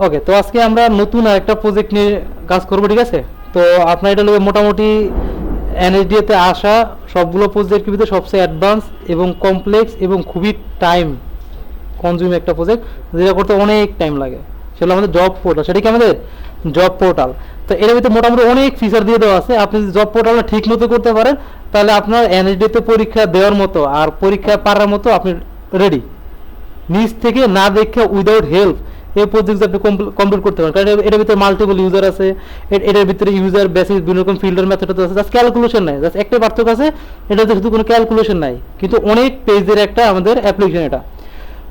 ওকে, তো আজকে আমরা নতুন আরেকটা প্রজেক্ট নিয়ে কাজ করব, ঠিক আছে? তো আপনার এটা লোক মোটামুটি এনএসডিএতে আসা সবগুলো প্রজেক্টের ভিতরে সবচেয়ে অ্যাডভান্স এবং কমপ্লেক্স এবং খুবই টাইম কনজিউম একটা প্রজেক্ট, যেটা করতে অনেক টাইম লাগে। সেগুলো আমাদের জব পোর্টাল, সেটা কি আমাদের জব পোর্টাল। তো এর ভিতরে মোটামুটি অনেক ফিচার দিয়ে দেওয়া আছে। আপনি যদি জব পোর্টালটা ঠিক মতো করতে পারেন তাহলে আপনার এনএসডিতে পরীক্ষা দেওয়ার মতো আর পরীক্ষা পারার মতো আপনি রেডি। নিজ থেকে না দেখে উইদাউট হেল্প এই প্রজেক্ট আপনি কমপ্লিট করতে পারেন, কারণ এটার ভিতরে মাল্টিপল ইউজার আছে। এটার ভিতরে ইউজার বেসিস বিভিন্ন রকম ফিল্টার মেথড আছে, জাস্ট ক্যালকুলেশন নাই, জাস্ট একটা পার্থক্য আছে, এটাতে শুধু কোনো ক্যালকুলেশন নাই, কিন্তু অনেক পেজের একটা আমাদের অ্যাপ্লিকেশন এটা।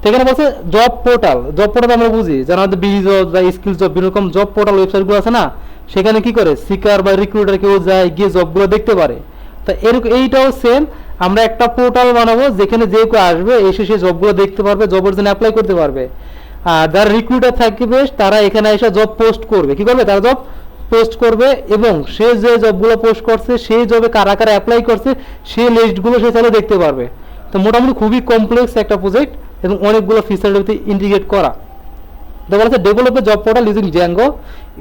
সেখানে বলছে জব পোর্টাল। জব পোর্টাল আমরা বুঝি যারা আমাদের বিডি জব বা স্কিল জব বিভিন্ন রকম জব পোর্টাল ওয়েবসাইটগুলো আছে না, সেখানে কি করে সিকার বা রিক্রুটার কেউ যায় গিয়ে জবগুলো দেখতে পারে। তা এরকম এইটাও সেম, আমরা একটা পোর্টাল বানাবো যেখানে যে কেউ আসবে এসে সে জবগুলো দেখতে পারবে, জবের জন্য অ্যাপ্লাই করতে পারবে। আর যারা রিক্রুটার থাকবে তারা এখানে এসে জব পোস্ট করবে, কি করবে, তারা জব পোস্ট করবে এবং সে যে জবগুলো পোস্ট করছে সেই জবে কারা কারা অ্যাপ্লাই করছে সেই লিস্টগুলো সে চাইলে দেখতে পারবে। তো মোটামুটি খুবই কমপ্লেক্স একটা প্রজেক্ট এবং অনেকগুলো ফিচারের ভিতরে ইন্টিগ্রেট করা। তো বলা develop a job portal using Django.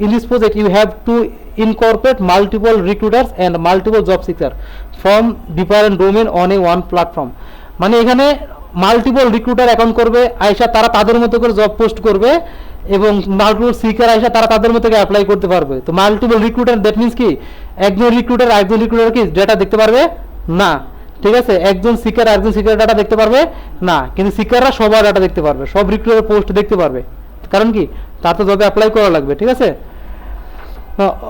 In this project you have to incorporate multiple recruiters and multiple job seekers from different domain on a one platform। মানে এখানে মাল্টিপল রিক্রুটার অ্যাকাউন্ট করবে আয়সা, তারা তাদের মতো করে জব পোস্ট করবে এবং multiple seeker আয়সা তারা তাদের মতো করে অ্যাপ্লাই করতে পারবে। তো মাল্টিপল রিক্রুটার দ্যাট মিনস কি একজন রিক্রুটার কি ডেটা দেখতে পারবে না, ঠিক আছে? একজন সিকার ডাটা দেখতে পারবে না, কিন্তু সিকাররা সবার ডাটা দেখতে পারবে, সব রিক্রুটার পোস্ট দেখতে পারবে। কারণ কি, তার তো জবে অ্যাপ্লাই করা লাগবে, ঠিক আছে?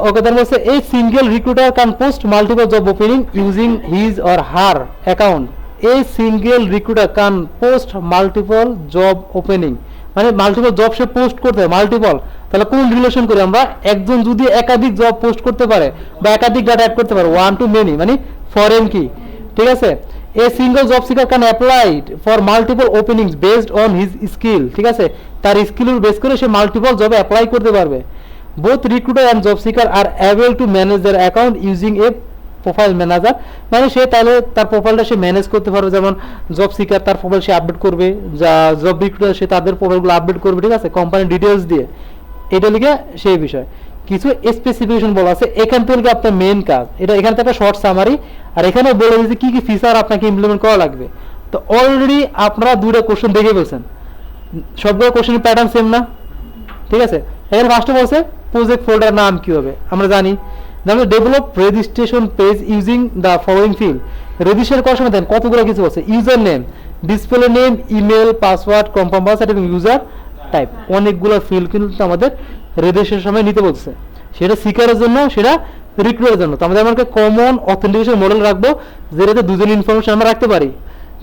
ওকে, then বলছে a single recruiter can post multiple job opening using his or her account। a single recruiter can post multiple job opening মানে মাল্টিপল জব সে পোস্ট করতে হয়, মাল্টিপল। তাহলে কোন রিলেশন করি আমরা, একজন যদি একাধিক জব পোস্ট করতে পারে বা একাধিক ডাটা অ্যাড করতে পারে, ওয়ান টু মেনি মানে ফরেন কি, ঠিক আছে? a single job seeker can apply for multiple openings based on his skill, ঠিক আছে? তার স্কিলের বেস করে সে মাল্টিপল জবে অ্যাপ্লাই করতে পারবে। both recruiter and job seeker are able to manage their account using a profile manager। মানে সে তাহলে তার প্রোফাইলটা সে ম্যানেজ করতে পারবে, যেমন জব সিকার তার প্রোফাইল সে আপডেট করবে, যা জব রিক্রুটার সে তাদের প্রোফাইলগুলো আপডেট করবে, ঠিক আছে, কোম্পানির ডিটেলস দিয়ে। এটা লিখে সেই বিষয় কিছু স্পেসিফিকেশন বলা আছে, এখান থেকে আপনার মেন কাজ এটা। এখানে তো একটা শর্ট সামারি, আর এখানে বলে দিয়েছে কি কি ফিচার আপনাকে ইমপ্লিমেন্ট করা লাগবে। তো অলরেডি আপনারা দুটো কোশ্চেন দেখে ফেলছেন, সবগুলো কোশ্চেনের প্যাটার্ন সেম না, ঠিক আছে? এখানে ফার্স্টে বলছে প্রজেক্ট ফোল্ডার নাম কি হবে, আমরা জানি develop registration page using the following field. Registration করার সময় দেন কতগুলো কিছু আছে, user name, display name, email, password, confirm password এবং ইউজার টাইপ, অনেকগুলো ফিল্ড কিন্তু আমাদের রেজিস্ট্রেশন সময় নিতে বলছে। সেটা সিকারের জন্য, সেটা রিক্রুটারের জন্য। তো আমাদের আমাকে কমন অথেন্টিকেশন মডেল রাখবো যেটাতে দুজন ইনফরমেশন আমরা রাখতে পারি,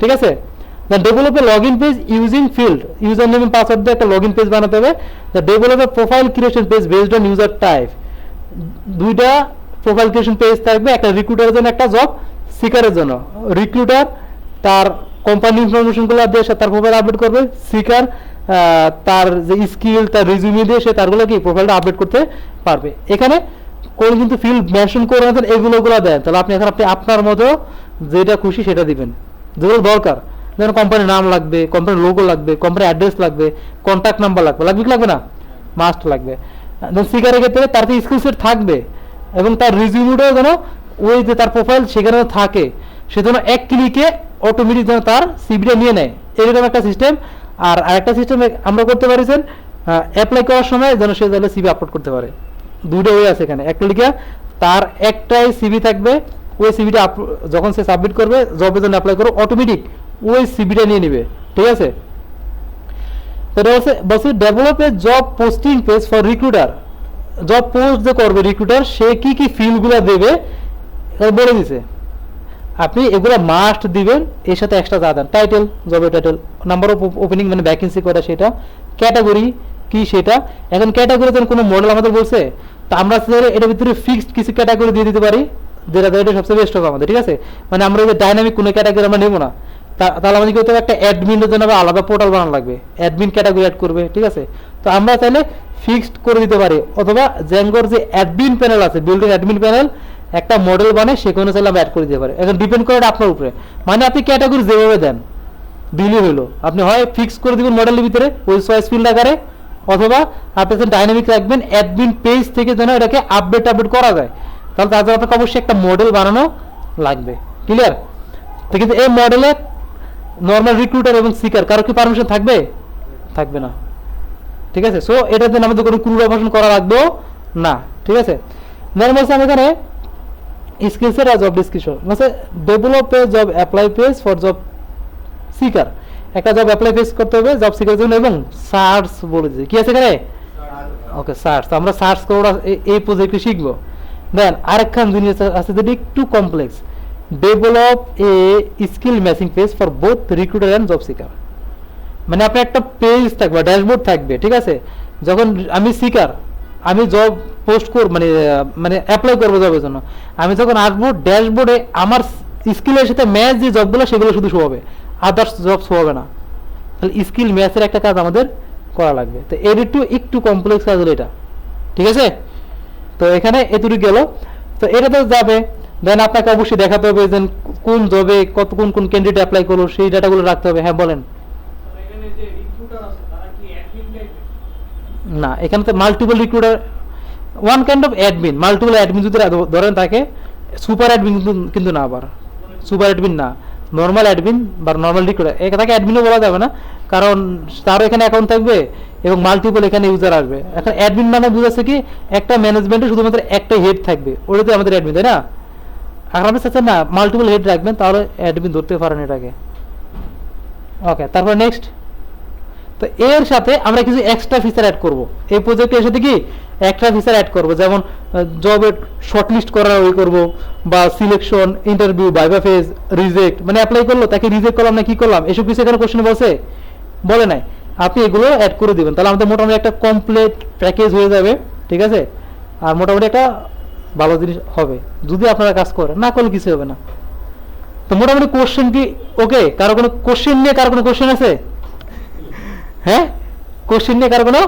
ঠিক আছে? Develop a log in page using field, user name এবং পাসওয়ার্ড দিয়ে একটা লগ ইন পেজ বানাতে হবে। Develop a profile creation page based on user type, দুইটা প্রোফাইল ক্রিয়েশন পেজ থাকবে, একটা রিক্রুটারের জন্য একটা জব সিকারের জন্য। রিক্রুটার তার কোম্পানি ইনফরমেশনগুলো দিয়ে তার প্রোফাইল আপডেট করবে, সিকার তার যে স্কিল তার রিজিউমি দিয়ে সে তারগুলো কি প্রোফাইলটা আপডেট করতে পারবে। এখানে কোন কিন্তু ফিল্ড মেনশন করে না, এগুলো দেন, তাহলে আপনি এখন আপনার মতো যেটা খুশি সেটা দিবেন, যেগুলো দরকার। যেমন কোম্পানির নাম লাগবে, কোম্পানির লোগো লাগবে, কোম্পানির অ্যাড্রেস লাগবে, কন্ট্যাক্ট নাম্বার লাগবে, লাগবে কি লাগবে না, মাস্ট লাগবে। সিকারের ক্ষেত্রে তার তো স্কিল সেট থাকবে এবং তার রিজিউমিটাও যেন ওই যে তার প্রোফাইল সেখানে থাকে, সে যেন এক ক্লিকে অটোমেটিক যেন তার সিভিটা নিয়ে নেয়, এরকম একটা সিস্টেম। আর আরেকটা সিস্টেম আমরা করতে পারিছেন অ্যাপ্লাই করার সময় যেন সে তাহলে সিভি আপলোড করতে পারে। দুটো ওয়ে আছে এখানে, একটা লিখে তার একটাই সিভি থাকবে, ওই সিভিটা যখন সে সাবমিট করবে জবের জন্য অ্যাপ্লাই করবে অটোমেটিক ওই সিভিটা নিয়ে নেবে, ঠিক আছে? বলছে develop a job posting page for recruiter. Job post যে করবে রিক্রুটার সে কি কি ফিল্ডগুলো দেবে বলে দিছে, আপনি এগুলো মাস্ট দিবেন। এর সাথে এক্সট্রা যা দেন, টাইটেল, জবের টাইটেল, নাম্বার অফ ওপেনিং মানে ভ্যাকেন্সি কটা সেটা, ক্যাটাগরি কি সেটা। এখন ক্যাটাগরি যেন কোনো মডেল আমাদের বলছে, তো আমরা এটার ভিতরে ফিক্সড কিছু ক্যাটাগরি দিয়ে দিতে পারি, যেটা সবচেয়ে বেস্ট হবে আমাদের, ঠিক আছে? মানে আমরা যে ডাইনামিক কোনো ক্যাটাগরি আমরা নেবো না, তাহলে আমাদের কি হতে হবে, একটা অ্যাডমিনের জন্য আলাদা পোর্টাল বানানো লাগবে, অ্যাডমিন ক্যাটাগরি অ্যাড করবে, ঠিক আছে? তো আমরা চাইলে ফিক্সড করে দিতে পারি, অথবা জ্যাঙ্গোর যে অ্যাডমিন প্যানেল আছে, বিল্ডিং অ্যাডমিন প্যানেল, একটা মডেল বানিয়ে সেখানে চাইলে আমরা অ্যাড করে দিতে পারি। এখন ডিপেন্ড করে আপনার উপরে, মানে আপনি ক্যাটাগরি যেভাবে দেন দিলে হলো, আপনি হয় ফিক্স করে দিবেন মডেলের ভিতরে ওই চয়েস ফিল্ড আকারে, অথবা আপনি ডাইনামিক রাখবেন অ্যাডমিন পেজ থেকে যেন এটাকে আপডেট করা যায়, তাহলে তার জন্য আপনাকে অবশ্যই একটা মডেল বানানো লাগবে। ক্লিয়ার? তো কিন্তু এই মডেলে নর্মাল রিক্রুটার এবং সিকার কারো কি পারমিশন থাকবে? থাকবে না। ঠিক আছে, সো এটাতে আমাদের কোনো ক্রু অপারেশন করা লাগবে না। ঠিক আছে, নর্মাল আমি এখানে স্কিলসের আর জব ডিসক্রিপশন মানে develop a job apply page for job seeker, একটা জব অ্যাপ্লাই পেজ করতে হবে জব সিকার জন্য, এবং সার্চ বলে দিয়েছে কি আছে এখানে, ওকে সার্চ। আমরা সার্চ করে এই প্রজেক্টে শিখবো। দেন আরেকখান জিনিস আছে যেটা একটু complex, develop a skill matching page for both recruiter and job seeker. মানে আপনার একটা পেজ থাকবে, ড্যাশবোর্ড থাকবে। ঠিক আছে, যখন আমি সিকার, আমি জব পোস্ট করব মানে মানে অ্যাপ্লাই করবো জবের জন্য, আমি যখন আসবো ড্যাশবোর্ডে আমার স্কিলের সাথে ম্যাচ যে জবগুলো সেগুলো শুধু শো হবে, আদার্স জব শো হবে না। তাহলে স্কিল ম্যাচের একটা কাজ আমাদের করা লাগবে। তো এর একটু কমপ্লেক্স কাজ হলো এটা। ঠিক আছে, তো এখানে এতটুকু গেল। তো এটা তো যাবে, দেন আপনাকে অবশ্যই দেখাতে হবে যে কোন জবে কত কোন কোন ক্যান্ডিডেট অ্যাপ্লাই করলো সেই ডাটাগুলো রাখতে হবে। হ্যাঁ বলেন। না, এখানে তো multiple recruiter, one kind of admin, multiple admin যদি ধরেন তাকে সুপার অ্যাডমিন কিন্তু না, আবার সুপার অ্যাডমিন না, নর্মাল অ্যাডমিন বা নর্মাল রিক্রুটার, তাকে অ্যাডমিনও বলা যাবে না, কারণ তারও এখানে অ্যাকাউন্ট থাকবে এবং মাল্টিপল এখানে ইউজার আসবে। এখন অ্যাডমিন মানে বুঝাচ্ছে কি একটা ম্যানেজমেন্টে শুধুমাত্র একটা হেড থাকবে, ওটাতে আমাদের অ্যাডমিন, তাই না? আর আপনি চাচ্ছেন না মাল্টিপল হেড রাখবেন, তাহলে অ্যাডমিন ধরতে পারেন এটাকে। ওকে, তারপর নেক্সট। তো এর সাথে আমরা কিছু এক্সট্রা ফিচার অ্যাড করব এই প্রজেক্টের সাথে, কি এক্সট্রা ফিচার অ্যাড করব, যেমন জবের শর্টলিস্ট করার ওই করব, বা selection, interview, viva phase, reject, মানে অ্যাপ্লাই করলো তাকে রিজেক্ট করলাম না কি করলাম, এসব কিছু এখানে কোশ্চেন বলছে, বলে নাই, আপনি এগুলো অ্যাড করে দিবেন। তাহলে আমাদের মোটামুটি একটা কমপ্লিট প্যাকেজ হয়ে যাবে। ঠিক আছে, আর মোটামুটি একটা ভালো জিনিস হবে যদি আপনারা কাজ করেন, না করলে কিছু হবে না। তো মোটামুটি কোশ্চেন কি ওকে? কারো কোনো কোশ্চেন নিয়ে কারো কোনো কোশ্চেন আছে? হ্যাঁ, কোশ্চেন নিয়ে কারো কোনো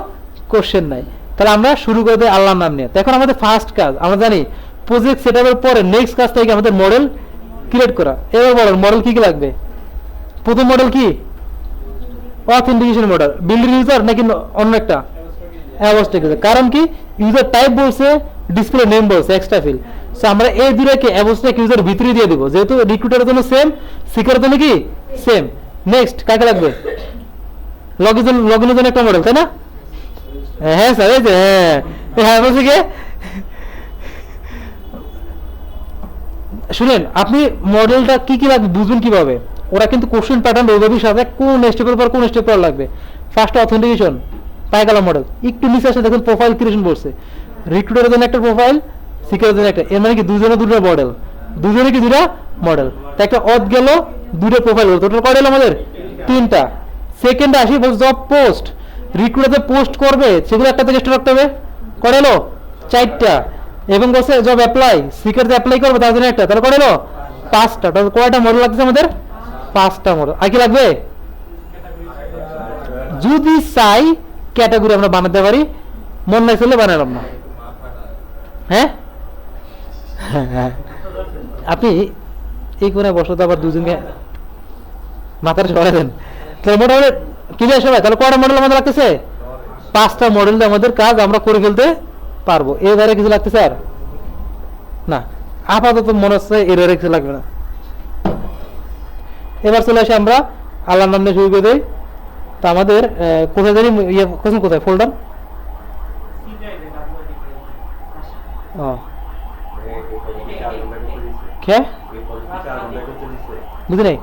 কোশ্চেন নাই? তাহলে আমরা শুরু করে দিই আল্লাহর নাম নিয়ে। তো এখন আমাদের ফার্স্ট কাজ, আমরা জানি প্রজেক্ট সেটআপের পরে নেক্সট কাজ থেকে আমাদের মডেল ক্রিয়েট করা। এবার বলেন মডেল কি কি লাগবে? প্রথম মডেল কি? অথেন্টিকেশন মডেল, বিল্ড ইউজার নাকি অন্য একটা? Abstract user. কারণ কি ইউজার টাইপ বলছে, ডিসপ্লে নেম বলছে, এক্সট্রা ফিল। সো আমরা এই দুটোকে অ্যাবস্ট্রাক্ট ইউজার ভিতরে দিয়ে দিব, যেহেতু রিক্রুটারের জন্য সেম, সিকারের জন্য কি সেম। নেক্সট কাকে লাগবে? লগইনের জন্য একটা মডেল, তাই না? হ্যাঁ স্যার, এই যে হ্যাঁ বলছি কি, শুনেন আপনি মডেলটা কি কি লাগবে বুঝবেন কিভাবে? ওরা কিন্তু কোশ্চেন প্যাটার্ন ওইভাবেই সাজায়, কোন স্টেপের পর কোন স্টেপ পর লাগবে। ফার্স্ট অথেন্টিকেশন, পাই গেল মডেল। একটু নিচে আসে দেখুন প্রোফাইল ক্রিয়েশন বলছে, রিক্রুটারের জন্য একটা প্রোফাইল, সিকারের জন্য একটা। এর মানে কি দুজনে দুটো মডেল, দুজনে কি দুটা মডেল। তা একটা অথ গেল, দুটো প্রোফাইল গেল, টোটাল কয়টা হলো আমাদের? তিনটা। সেকেন্ডে আসি জব পোস্ট, রিক্রুটার পোস্ট করবে সেগুলো একটা থেকে স্টার্ট রাখতে হবে, কয়টা হলো? চারটা। এবং বলছে জব অ্যাপ্লাই, সিকার যে অ্যাপ্লাই করবে তার জন্য একটা, তাহলে কয়টা হলো? পাঁচটা। তাহলে কয়টা মডেল লাগছে আমাদের? পাঁচটা মডেল। আর কি লাগবে? যদি চাই ক্যাটাগরি আমরা বানাতে পারি, মন নাই চলে বানালাম না। হ্যাঁ, আপনি এই কোণে বসতে আবার দুজনকে মাথার সরাই দেন। তাহলে মোটামুটি ক্লিয়ার সবাই? তাহলে কয়টা মডেল আমাদের লাগতেছে? পাঁচটা মডেল আমাদের কাজ আমরা করে ফেলতে পারবো। এর বাইরে কিছু লাগতেছে আর না? আপাতত মনে হচ্ছে এর বাইরে কিছু লাগবে না। এবার চলে আসে আমরা আল্লাহর নাম নিয়ে শুরু করে দিই। তো আমাদের কোথায় জানি ইয়ে কোথায় কোথায় ফোল্ডার? ও কে বুঝি নাই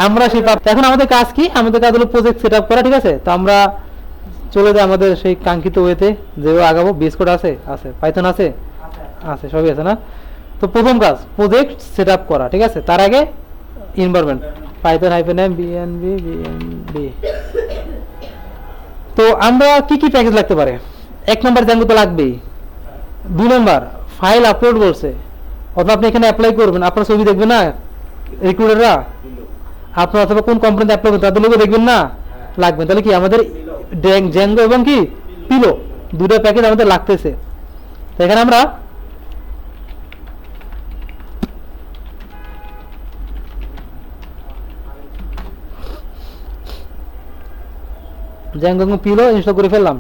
আমরা সেই এখন আমাদের কাজ কি? আমাদের কাজ হলো প্রজেক্ট সেট আপ করা। ঠিক আছে, তো আমরা চলে যাই আমাদের সেই কাঙ্ক্ষিত ওয়েতে, যেভাবে আগাবো। বেস কোড আছে, আছে পাইথন আছে, আছে সবই আছে না? তো প্রথম কাজ প্রজেক্ট সেট আপ করা। ঠিক আছে, তার আগে এনভায়রনমেন্ট পাইথন -m bnb। তো আমরা কি কি প্যাকেজ লাগতে পারে? এক নম্বর জ্যাঙ্গো তো লাগবেই। 2 নম্বর ফাইল আপলোড বলছে, অথবা আপনি এখানে অ্যাপ্লাই করবেন, আপনার ছবি দেখবেন না রিক্রুটাররা, আপনার অথবা কোন কোম্পানিতে অ্যাপ্লাই করবেন তাদের লোগো দেখবেন না, লাগবে। তাহলে কি আমাদের জ্যাঙ্গো এবং কি পিলো দুটো প্যাকেজ আমাদের লাগতেছে। তো এখানে আমরা জ্যাঙ্গো পিলো ইনস্টল করে ফেললাম।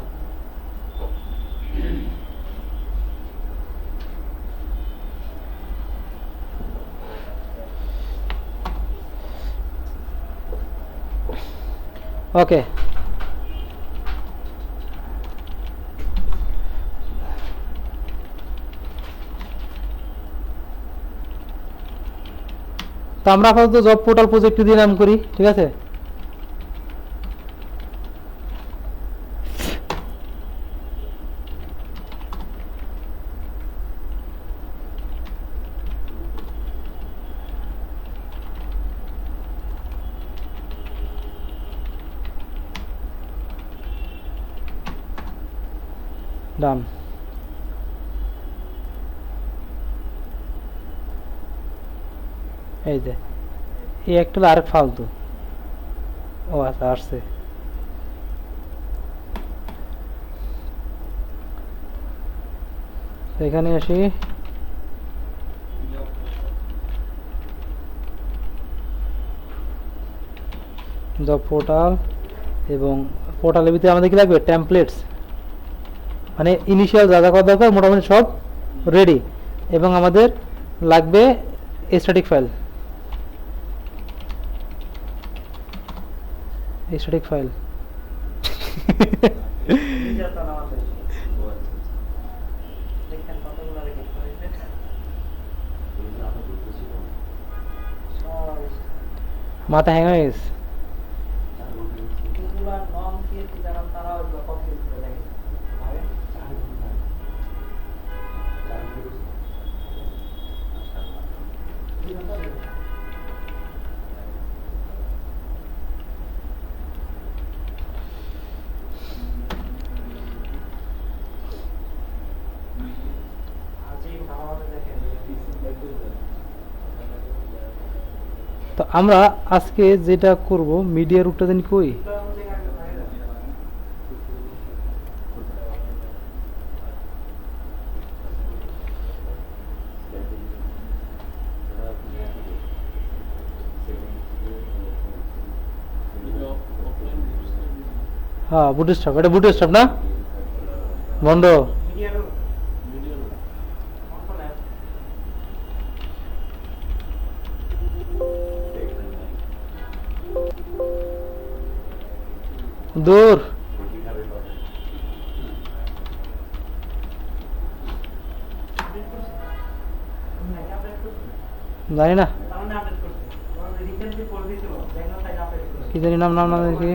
ওকে, তো আমরা আপাতত জব পোর্টাল প্রজেক্ট দিয়ে নাম করি, ঠিক আছে। ডান। এই যে এই একটা হলো আরেক ফালতু। ও আচ্ছা, আসছে। এখানে আসি, জব পোর্টাল, এবং পোর্টালের ভিতরে আমাদের কি লাগবে, টেমপ্লেটস, মানে ইনিশিয়াল যা যা করা দরকার মোটামুটি সব রেডি, এবং আমাদের লাগবে স্ট্যাটিক ফাইল। স্ট্যাটিক ফাইল মাথা হ্যাং হয়ে গেছে। তো আমরা আজকে যেটা করব, মিডিয়া রুটটা জানি কই, হ্যাঁ বুটস্ট্র্যাপ, এটা বুটস্ট্র্যাপ না বন্ধ। দূর জানি না কি জানি, নাম নাম নাম দেখি।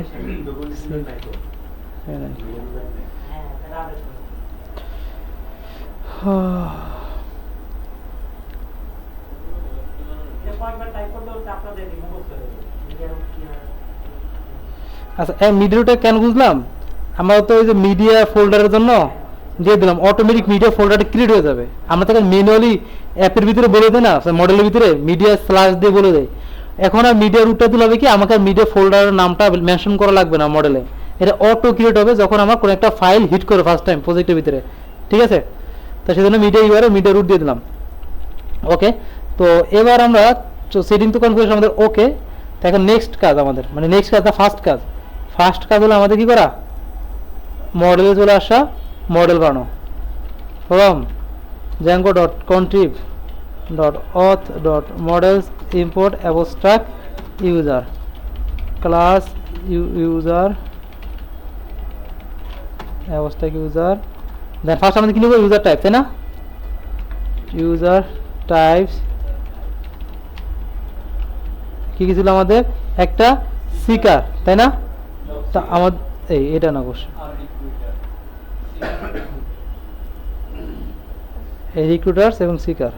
আচ্ছা, এই মিডিয়াটা কেন বুঝলাম, আমরা তো ওই যে মিডিয়া ফোল্ডারের জন্য দিয়ে দিলাম, অটোমেটিক মিডিয়া ফোল্ডারটা ক্রিয়েট হয়ে যাবে। আমরা তাকে ম্যানুয়ালি অ্যাপের ভিতরে বলে দেয় না, মডেলের ভিতরে মিডিয়া স্ল্যাশ দিয়ে বলে দেয়। এখন আর মিডিয়া রুটটা দিলে হবে কি, আমাকে আর মিডিয়া ফোল্ডারের নামটা মেনশন করা লাগবে না মডেলে, এটা অটো ক্রিয়েট হবে যখন আমার কোনো একটা ফাইল হিট করে ফার্স্ট টাইম প্রজেক্টের ভিতরে, ঠিক আছে। তো সেজন্য মিডিয়া ইউআরএল মিডিয়া রুট দিয়ে দিলাম। ওকে, তো এবার আমরা সেটিং তো কনফিগারেশন আমাদের ওকে। তো এখন নেক্সট কাজ আমাদের, মানে নেক্সট কাজটা ফার্স্ট কাজ হলো আমাদের কি করা, মডেলে চলে আসা, মডেল বানানো। From Django dot contrib dot auth dot models import abstract user class user abstract user. Then first আমাদের কি নেব, ইউজার টাইপ, তাই না। ইউজার টাইপস কি কি ছিল আমাদের, একটা সিকার, তাই না। তা আমাদের এটা না অবশ্য, এই রিক্রুটার্স এবং সিকার,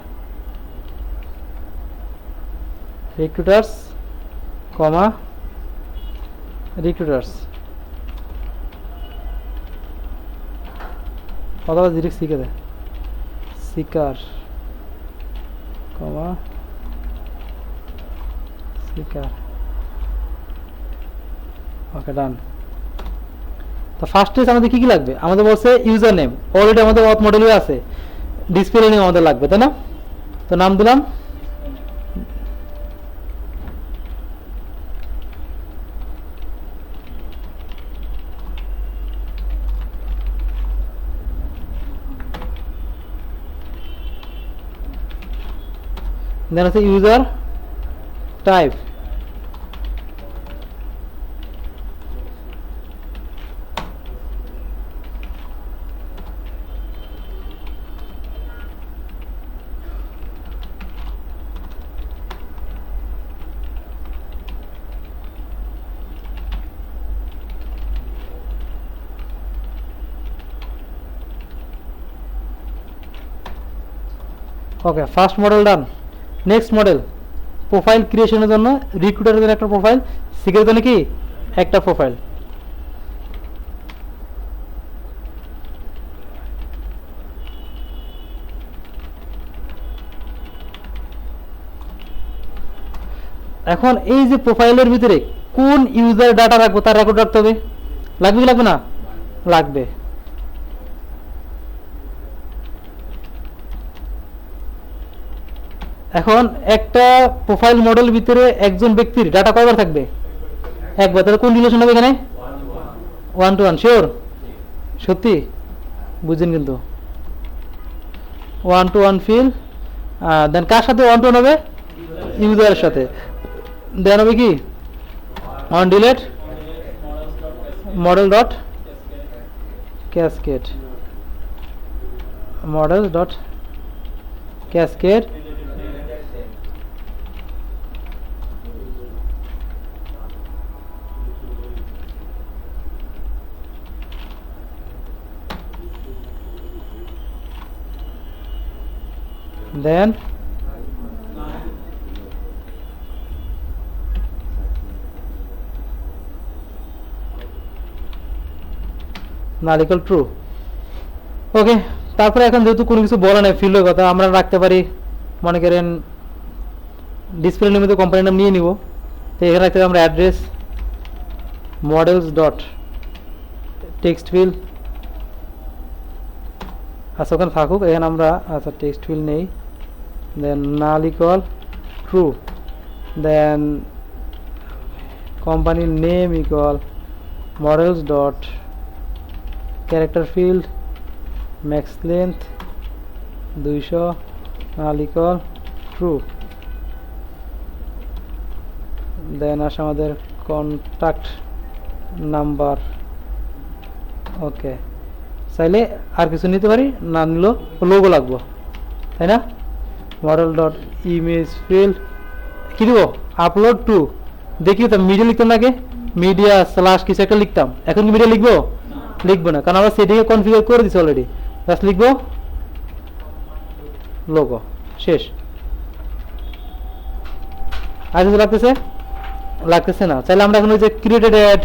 রিক্রুটার্স কমা রিক্রুটার্স, অথবা ডিরেক্ট শিখে দেয়, সিকার কমা সিকার। ওকে, ডান। তো ফার্স্ট আমাদের কি কি লাগবে, আমাদের বলছে ইউজার নেম, অলরেডি আমাদের অথ মডেলে আছে, ডিসপ্লে নেম আমাদের লাগবে, তাই না। তো নাম দিলাম দেন আছে user type, okay first model done. Next model profile ক্রিয়েশনের জন্য রিক্রুটারের জন্য একটা প্রোফাইল, সিকের জন্য কি একটা প্রোফাইল। এখন এই যে প্রোফাইলের ভিতরে কোন ইউজার ডাটা রাখবো তার রেকর্ড রাখতে হবে, লাগবে কি লাগবে না? লাগবে। এখন একটা প্রোফাইল মডেল ভিতরে একজন ব্যক্তির ডাটা কয়বার থাকবে? একবার। তাহলে কোন রিলেশন হবে এখানে? 1 to 1। শিওর? সত্যি বুঝছেন কিন্তু 1 to 1 ফিল। দেন কার সাথে 1 to 1 হবে? ইউজারের সাথে। দেন হবে কি on delete model dot cascade, model dot cascade then null equal true। ওকে, তারপরে এখন যেহেতু কোনো কিছু বলা নাই ফিল্ডের কথা, আমরা রাখতে পারি মনে করেন ডিসপ্লে নেমে তো কোম্পানির নাম নিয়ে নিব, তো এখানে রাখতে আমরা address models dot text field, আচ্ছা ওখানে থাকুক, এখানে আমরা আচ্ছা টেক্সট ফিল নেই, দেন null equal true, দেন কোম্পানির name equal models dot character field max length 200, null equal true, then আসে আমাদের কন্ট্যাক্ট নাম্বার। ওকে, চাইলে আর কিছু নিতে পারি, না নিলেও লোগো লাগবো, তাই না? মডেল ডট ইমেজ ফিল্ড কী দিব? Upload two. দেখি তো মিডিয়া লিখতাম না আগে, মিডিয়া স্ল্যাশ কিছু একটা লিখতাম, এখন কি মিডিয়া লিখবো? লিখবো না, কারণ আমরা সেটিংয়ে কনফিগার করে দিচ্ছি অলরেডি। জাস্ট লিখবো লোগো, শেষ। আর কিছু লাগতেছে? লাগতেছে না। চাইলে আমরা এখন ওই যে created add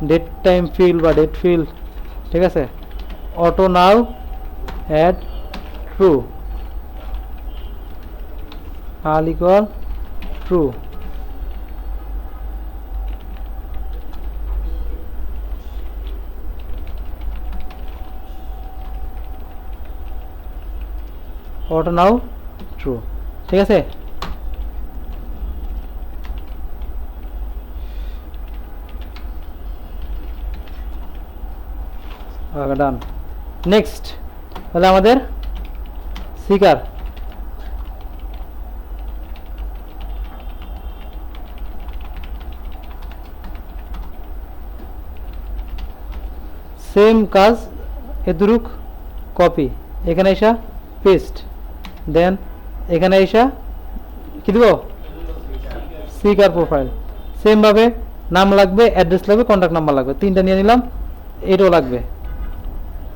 date time field বা ডেট ফিল্ড, ঠিক আছে, auto now add true, null equal true, auto now true, ঠিক আছে। ডান। নেক্সট তাহলে আমাদের সিকার, সেম কাজ, এদুরুক কপি, এখানে এসা পেস্ট, দেন এখানে এসা কি দেব? Seeker profile. সেমভাবে নাম লাগবে, অ্যাড্রেস লাগবে, কন্ট্যাক্ট নাম্বার লাগবে, তিনটা নিয়ে নিলাম, এটাও লাগবে,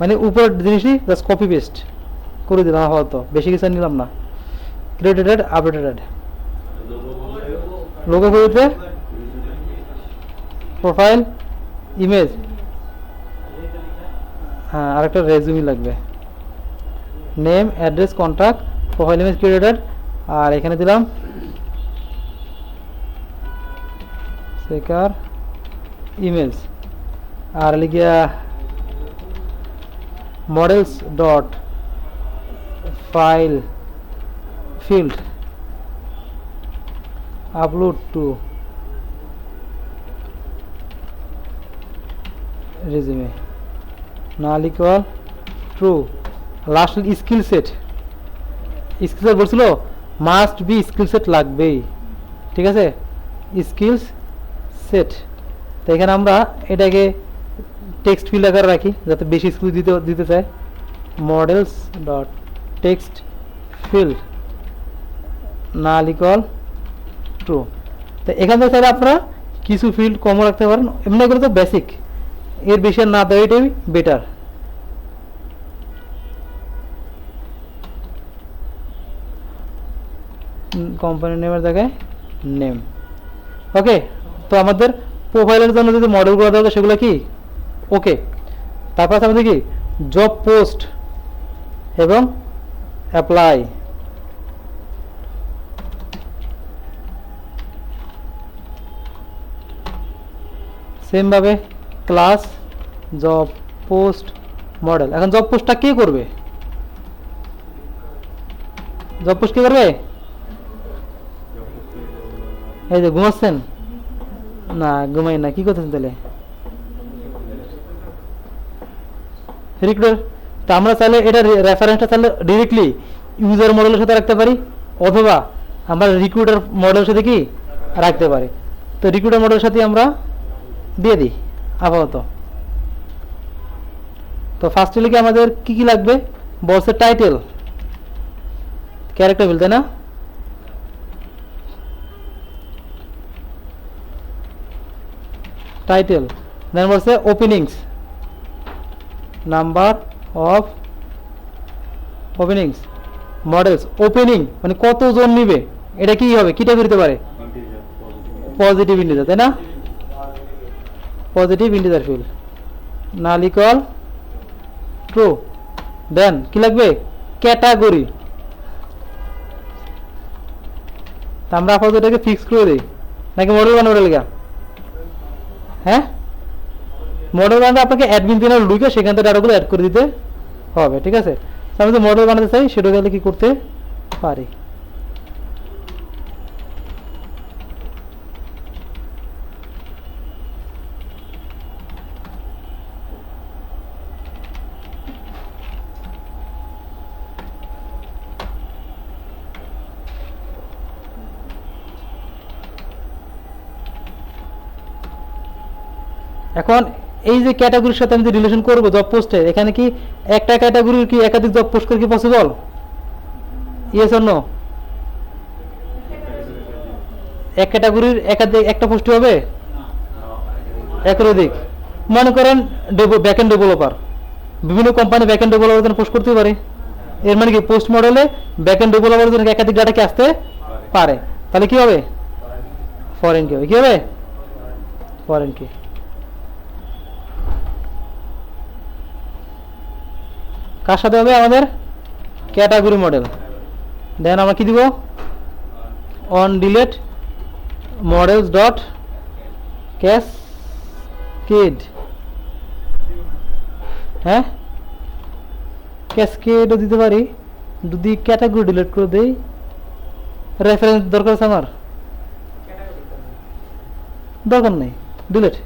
মানে উপরের জিনিসই জাস্ট কপি পেস্ট করে দিলাম, হয়তো বেশি কিছু নিলাম না। ক্রিয়েটেড আপডেটেড লোগো করতে প্রোফাইল ইমেজ, হ্যাঁ আরেকটা রেজুমি লাগবে, name address contact profile image created, আর এখানে দিলাম সেকার ইমেজ, আর লিখিয়া models dot file field upload to resume, null equal true, last skill set বলছিল মাস্ট বি স্কিল সেট লাগবেই, ঠিক আছে, স্কিলস সেট। তো এখানে আমরা এটাকে টেক্সট ফিল্ড আকারে রাখি যাতে বেশি স্কিল দিতে চায়। মডেলস ডট টেক্সট ফিল্ড নাল ইকুয়াল ট্রু। তো এখান থেকে চাইলে আপনারা কিছু ফিল্ড কমও রাখতে পারেন, এমনি এগুলো তো বেসিক, এর বেশি আর না দেওয়া এটাই বেটার। কোম্পানি নেমের জায়গায় নেম। ওকে, তো আমাদের প্রোফাইলের জন্য যদি মডেলগুলো দেওয়া সেগুলো কি ওকে। তারপর আছে আমাদের কি জব পোস্ট এবং অ্যাপ্লাই। সেমভাবে ক্লাস জব পোস্ট মডেল। এখন জব পোস্টটা কে করবে? জব পোস্ট কে করবে? এই যে ঘুমাচ্ছেন না, ঘুমাই না, কি করতেছেন তাহলে? রিক্রুটার। তো আমরা চাইলে এটা রেফারেন্সটা চাইলে ডিরেক্টলি ইউজার মডেলের সাথে রাখতে পারি, অথবা আমরা রিক্রুটার মডেলের সাথে কি রাখতে পারি। তো রিক্রুটার মডেলের সাথে আমরা দিয়ে দিই আপাতত। তো ফার্স্টে লিখে আমাদের কি কি লাগবে বলছে, টাইটেল, ক্যারেক্টার ফিল্ড, তাই না? টাইটেল, দেন বলছে openings, number of openings, models, opening মানে কতজন নিবে, এটা কি হবে, কি টাইপের হতে পারে? পজিটিভ ইন্টিজার, তাই না? পজিটিভ ইন্টিজার ফিল্ড নাল ইকুয়াল ট্রু। দেন কি লাগবে? ক্যাটাগরি। আমরা আপাতত এটাকে ফিক্স করে দিই, নাকি মডেল বানানোর লেগা? হ্যাঁ, মডেল বানাতে আপনাকে অ্যাডমিন প্যানেল ঢুকে সেখান থেকে ডাটাগুলো অ্যাড করে দিতে হবে, ঠিক আছে? আমি তো মডেল বানাতে চাই, সেটা গেলে কি করতে পারি? এখন এই যে ক্যাটাগরির সাথে আমি যে রিলেশন করব জব পোস্টে, এখানে কি একটা ক্যাটাগরির কি একাধিক জব পোস্ট করে কি পসিবল? Yes or no? এক ক্যাটাগরির একাধিক একটা পোস্ট হবে একাধিক। মনে করেন ব্যাকএন্ড ডেভেলপার, বিভিন্ন কোম্পানি ব্যাকএন্ড ডেভেলপারের জন্য পোস্ট করতে পারে। এর মানে কি পোস্ট মডেলে ব্যাকএন্ড ডেভেলপারের জন্য একাধিক ডাটা কি আসতে পারে। তাহলে কি হবে? ফরেন কি হবে? কি হবে? ফরেন কি। কার সাথে হবে? আমাদের ক্যাটাগরি মডেল। দেন আমরা কি দিব? On delete models dot cascade. হ্যাঁ, ক্যাসকেডও দিতে পারি যদি ক্যাটাগরি ডিলিট করে দেই। রেফারেন্স দরকার আছে আমার? দরকার নেই, ডিলিট।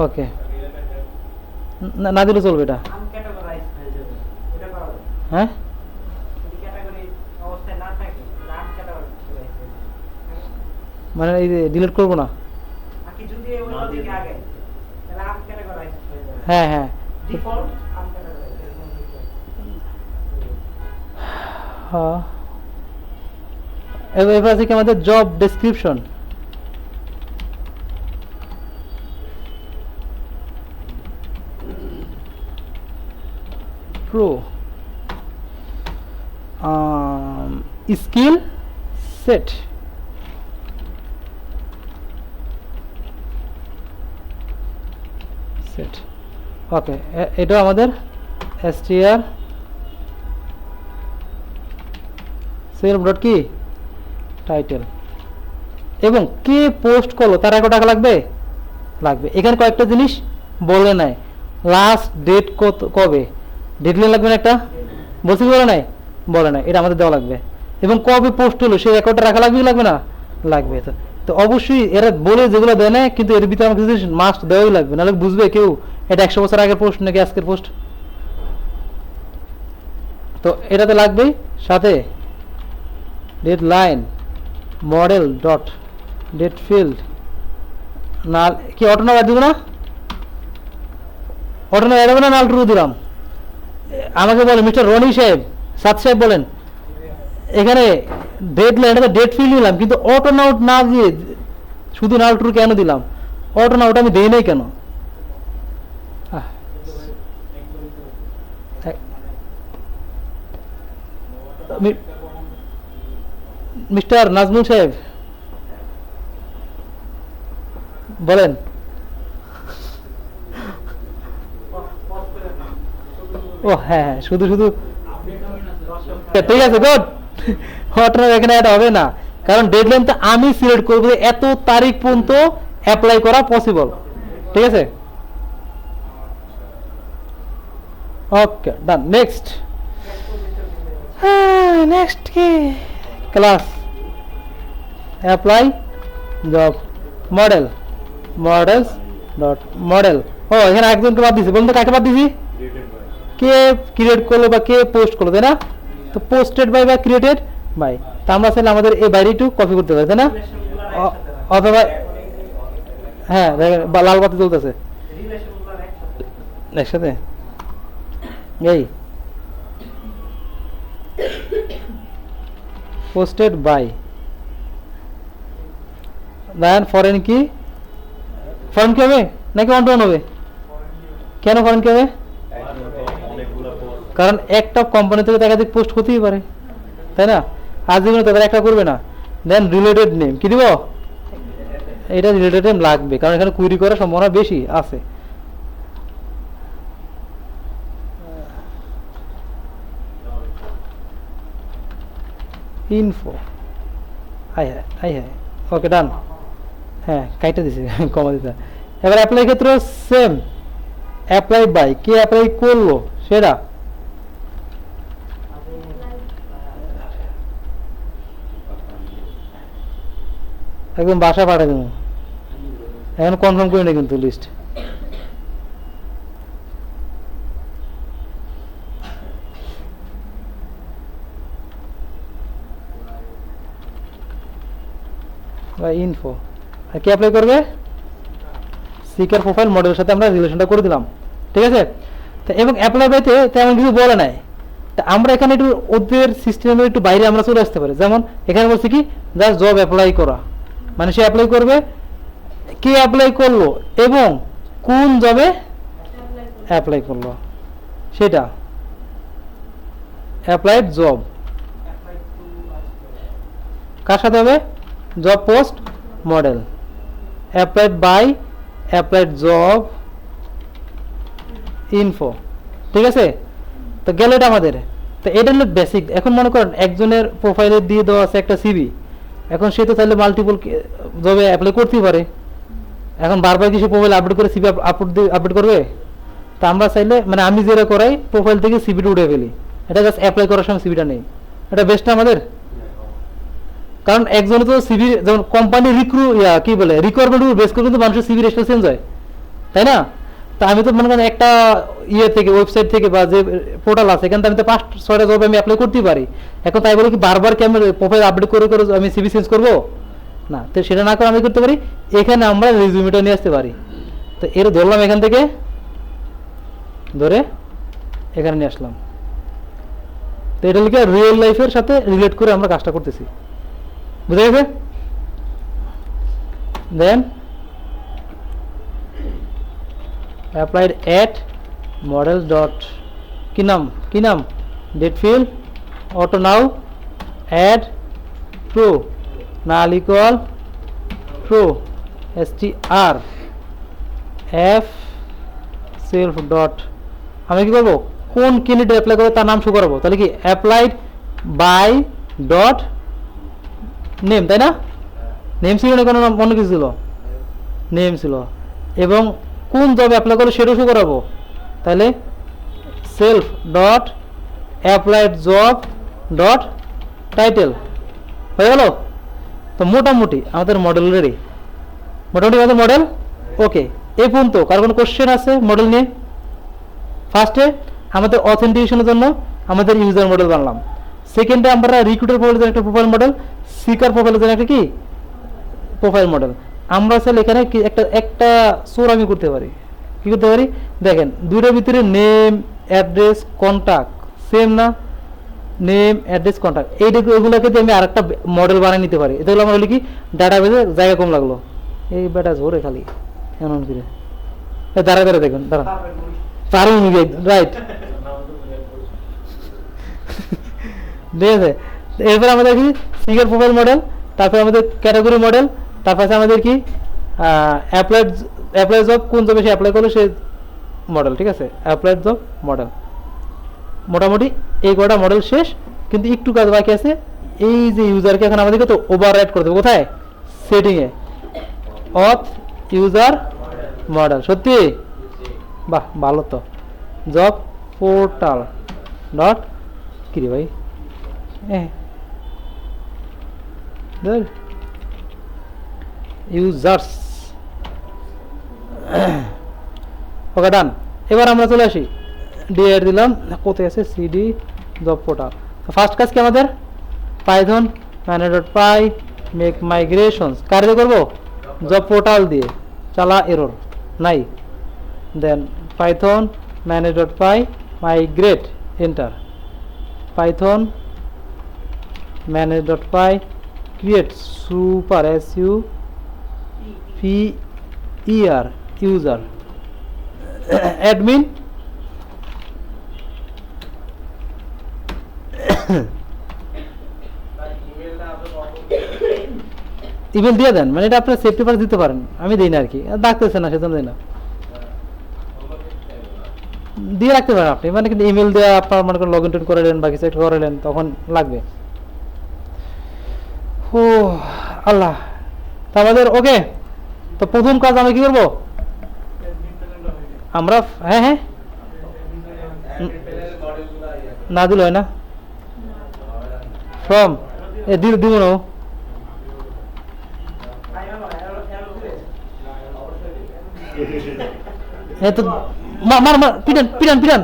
ওকে, না দিলে চলবে এটা? হ্যাঁ, মানে এই যে ডিলিট করবো না? হ্যাঁ হ্যাঁ, এবার আছে কি আমাদের job description. Pro skill set, set. Okay, এটা আমাদের str সেলফ ডট কি টাইটেল। এবং কে পোস্ট করলো তার কত টাকা লাগবে? লাগবে। এখানে কয়েকটা জিনিস বলে নাই। লাস্ট ডেট কত, কবে ডেডলাইন লাগবে না একটা, বলছি বলে নাই? বলে নাই, এটা আমাদের দেওয়া লাগবে। এবং কবে পোস্ট হলো সেই রেকর্ডটা রাখা লাগবে, লাগবে না? লাগবে। তো অবশ্যই এরা বলে যেগুলো দেয় না, কিন্তু এর ভিতরে আমাকে মাস্ট দেওয়াই লাগবে, নাহলে বুঝবে কেউ এটা 100 বছর আগের পোস্ট নাকি আজকের পোস্ট? তো এটাতে লাগবেই, সাথে deadline model dot date field না কি অটো না দিব না, অটো না দেবো না, নাল ট্রু দিলাম। আমাকে বলেন মিস্টার রনি সাহেব, সাত সাহেব বলেন, এখানে ডেট লাইন এটা ডেট ফিল্ড নিলাম, কিন্তু অটো নাউট না দিয়ে শুধু নাল ট্রু কেন দিলাম? অটো নাউট আমি দেই নাই কেন? মিস্টার নাজমুল সাহেব বলেন। ও হ্যাঁ, শুধু শুধু ঠিক আছে, গুড। হঠাৎ এখানে এটা হবে না, কারণ ডেডলাইন তো আমি সিলেক্ট করবো, এত তারিখ পর্যন্ত অ্যাপ্লাই করা পসিবল। ঠিক আছে, ওকে ডান। নেক্সট নেক্সট কি class apply job model models dot model. ও এখানে একজনকে বাদ দিছি, বলুন তো কাকে বাদ দিছি? কে ক্রিয়েট করলো বা কে পোস্ট করলো, তাই না? তো পোস্টেড বাই বা ক্রিয়েটেড বাই, তা আমরা চাইলে আমাদের এই বাইরে একটু কপি করতে পারি, তাই না? অথবা হ্যাঁ বা লাল বাতি চলতেছে একসাথে, এই পোস্টেড বাই দেন ফরেন কি, ফরেন কি হবে নাকি ওয়ান টু ওয়ান হবে? কেন ফরেন কি হবে? কারণ একটা কোম্পানি থেকে একাধিক পোস্ট হতেই পারে, তাই না? আজীবনে তাদের একটা করবে না। দেন রিলেটেড নেম কি দিব? এটা রিলেটেড নেম লাগবে, কারণ এখানে কুইরি করার সম্ভাবনা বেশি আছে। ইনফো হাই হ্যাঁ হাই হ্যাঁ, ওকে ডান। হ্যাঁ কাইটা দিছি, কমা দিতে। এবার অ্যাপ্লাই ক্ষেত্রে সেম, অ্যাপ্লাই বাই, কে অ্যাপ্লাই করলো সেটা, একদম বাসা পাঠাই দেবো, এখন কনফার্ম করি না কিন্তু লিস্ট। বা ইনফো, আর কে অ্যাপ্লাই করবে? সিকার প্রোফাইল মডেলের সাথে আমরা রিলেশনটা করে দিলাম। ঠিক আছে, তো এবং অ্যাপ্লাই বাইতে তেমন কিছু বলে নাই, তা আমরা এখানে একটু ওদের সিস্টেমের একটু বাইরে আমরা চলে আসতে পারি। যেমন এখানে বলছি কি জাস্ট জব অ্যাপ্লাই করা, মানে সে অ্যাপ্লাই করবে, কে অ্যাপ্লাই করলো এবং কোন জবে অ্যাপ্লাই করলো সেটা, অ্যাপ্লাইড জব কার সাথে হবে? Job post model applied by applied job info. ঠিক আছে, তো গেল এটা আমাদের। তো এটা হলো বেসিক। এখন মনে করেন একজনের প্রোফাইলে দিয়ে দেওয়া আছে একটা সিভি, এখন সে তো চাইলে মাল্টিপল জবে অ্যাপ্লাই করতেই পারে। এখন বারবার কিছু প্রোফাইল আপডেট করে সিভি আপডেট করবে? তা আমরা চাইলে, মানে আমি যেটা করাই প্রোফাইল থেকে সিভিটা উঠে ফেলি, এটা জাস্ট অ্যাপ্লাই করার সময় সিভিটা নেই, এটা বেস্ট না আমাদের। কারণ একজনে তো সিভি, যেমন কোম্পানি কি বলে রিকোয়ারমেন্ট বেস করে কিন্তু মানুষের সিভি রেস্টা চেঞ্জ হয়, তাই না? তা আমি তো মনে করেন একটা থেকে ওয়েবসাইট থেকে বা যে পোর্টাল আছে এখান থেকে আমি তো 5-6টা জব আমি অ্যাপ্লাই করতেই পারি। এখন তাই বলে কি বারবার কি আমি প্রোফাইল আপডেট করে করে আমি সিভি চেঞ্জ করবো? না, তো সেটা না করে আমি করতে পারি এখানে আমরা রেজিউমিটা নিয়ে আসতে পারি। তো এর ধরলাম এখান থেকে ধরে এখানে নিয়ে আসলাম। তো এটা লিখে রিয়েল লাইফের সাথে রিলেট করে আমরা কাজটা করতেছি, বুঝা গেছে? Then applied at model dot কি নাম date field auto now add true null equal true str f self dot, আমি কি করবো কোন ক্যান্ডিডেট অ্যাপ্লাই করবে তার নাম শো করাবো। তাহলে কি অ্যাপ্লাইড বাই ডট নেম, তাই না? নেম ছিল না, কোনো অন্য কিছু ছিল, নেম ছিল, এবং কোন জব অ্যাপ্লাই করবে সেটাও শো করাবো। তাহলে self dot applied job dot title হয়ে গেল। তো মোটামুটি আমাদের মডেল রেডি, মোটামুটি আমাদের মডেল ওকে। এই পর্যন্ত কার কোনো কোশ্চেন আছে মডেল নিয়ে? ফার্স্টে আমাদের অথেন্টিকেশনের জন্য আমাদের ইউজার মডেল বানালাম, সেকেন্ডে আমরা রিক্রুটার প্রোফাইলের জন্য একটা প্রোফাইল মডেল, সিকার প্রোফাইলের জন্য একটা কি প্রোফাইল মডেল। আমরা চাইলে এখানে কি একটা একটা সোর আমি করতে পারি, কি করতে পারি দেখেন, দুইটার ভিতরে নেম অ্যাড্রেস কন্ট্যাক্ট সেম না, নেম অ্যাড্রেস কন্ট্যাক্ট এইগুলোকে দিয়ে আমি আরেকটা মডেল বানিয়ে নিতে পারি। এটা হলো আমার হলো কি ডাটাবেসে জায়গা কম লাগলো, এই বেটা ঝোরে খালি এমন করে দাঁড়া দাঁড়া দেখুন দাঁড়া পারুন রাইট ঠিক আছে। এরপর আমাদের কি সিঙ্গেল প্রোফাইল মডেল, তারপর আমাদের ক্যাটাগরি মডেল, তারপর আছে আমাদের কি অ্যাপ্লাই জব, কোন জবে সে অ্যাপ্লাই করলো সে মডেল, ঠিক আছে অ্যাপ্লাই জব মডেল। মোটামুটি এই কটা মডেল শেষ, কিন্তু একটু কাজ বাকি আছে। এই যে ইউজারকে এখন আমাদেরকে তো ওভাররাইড করতে হবে, কোথায় সেটিংয়ে অথ ইউজার মডেল। সত্যি বাহ ভালো তো, জব পোর্টাল ডট কি রে ভাই ইউজার্স ওকে ডান। এবার আমরা চলে আসি ডিআর দিলাম, কোথায় আছে সিডি জব পোর্টাল। ফার্স্ট কাজ কি আমাদের পাইথন manual.py মেক মাইগ্রেশনস কার দিয়ে করবো, জব পোর্টাল দিয়ে, চালা এরর নাই, then Python manual.py migrate enter, Python manual.py create super super user admin email দিয়ে দেন, মানে এটা আপনার সেফটি পার্স দিতে পারেন, আমি দিই না আর কি, ডাকতেছে না সেজন্য দিই না, দিয়ে রাখতে পারেন আপনি, মানে কিন্তু ইমেল দিয়ে আপনার মনে করেন লগ ইন করালেন বা কিছু একটা করালেন তখন লাগবে। ও আল্লাহ, তা আমাদের ওকে। তো প্রথম কাজ আমরা কি করবো, আমরা হ্যাঁ হ্যাঁ না দিল হয় না ফ্রম এ দিব না, হ্যাঁ তো মার মার পিটান পিটান পিটান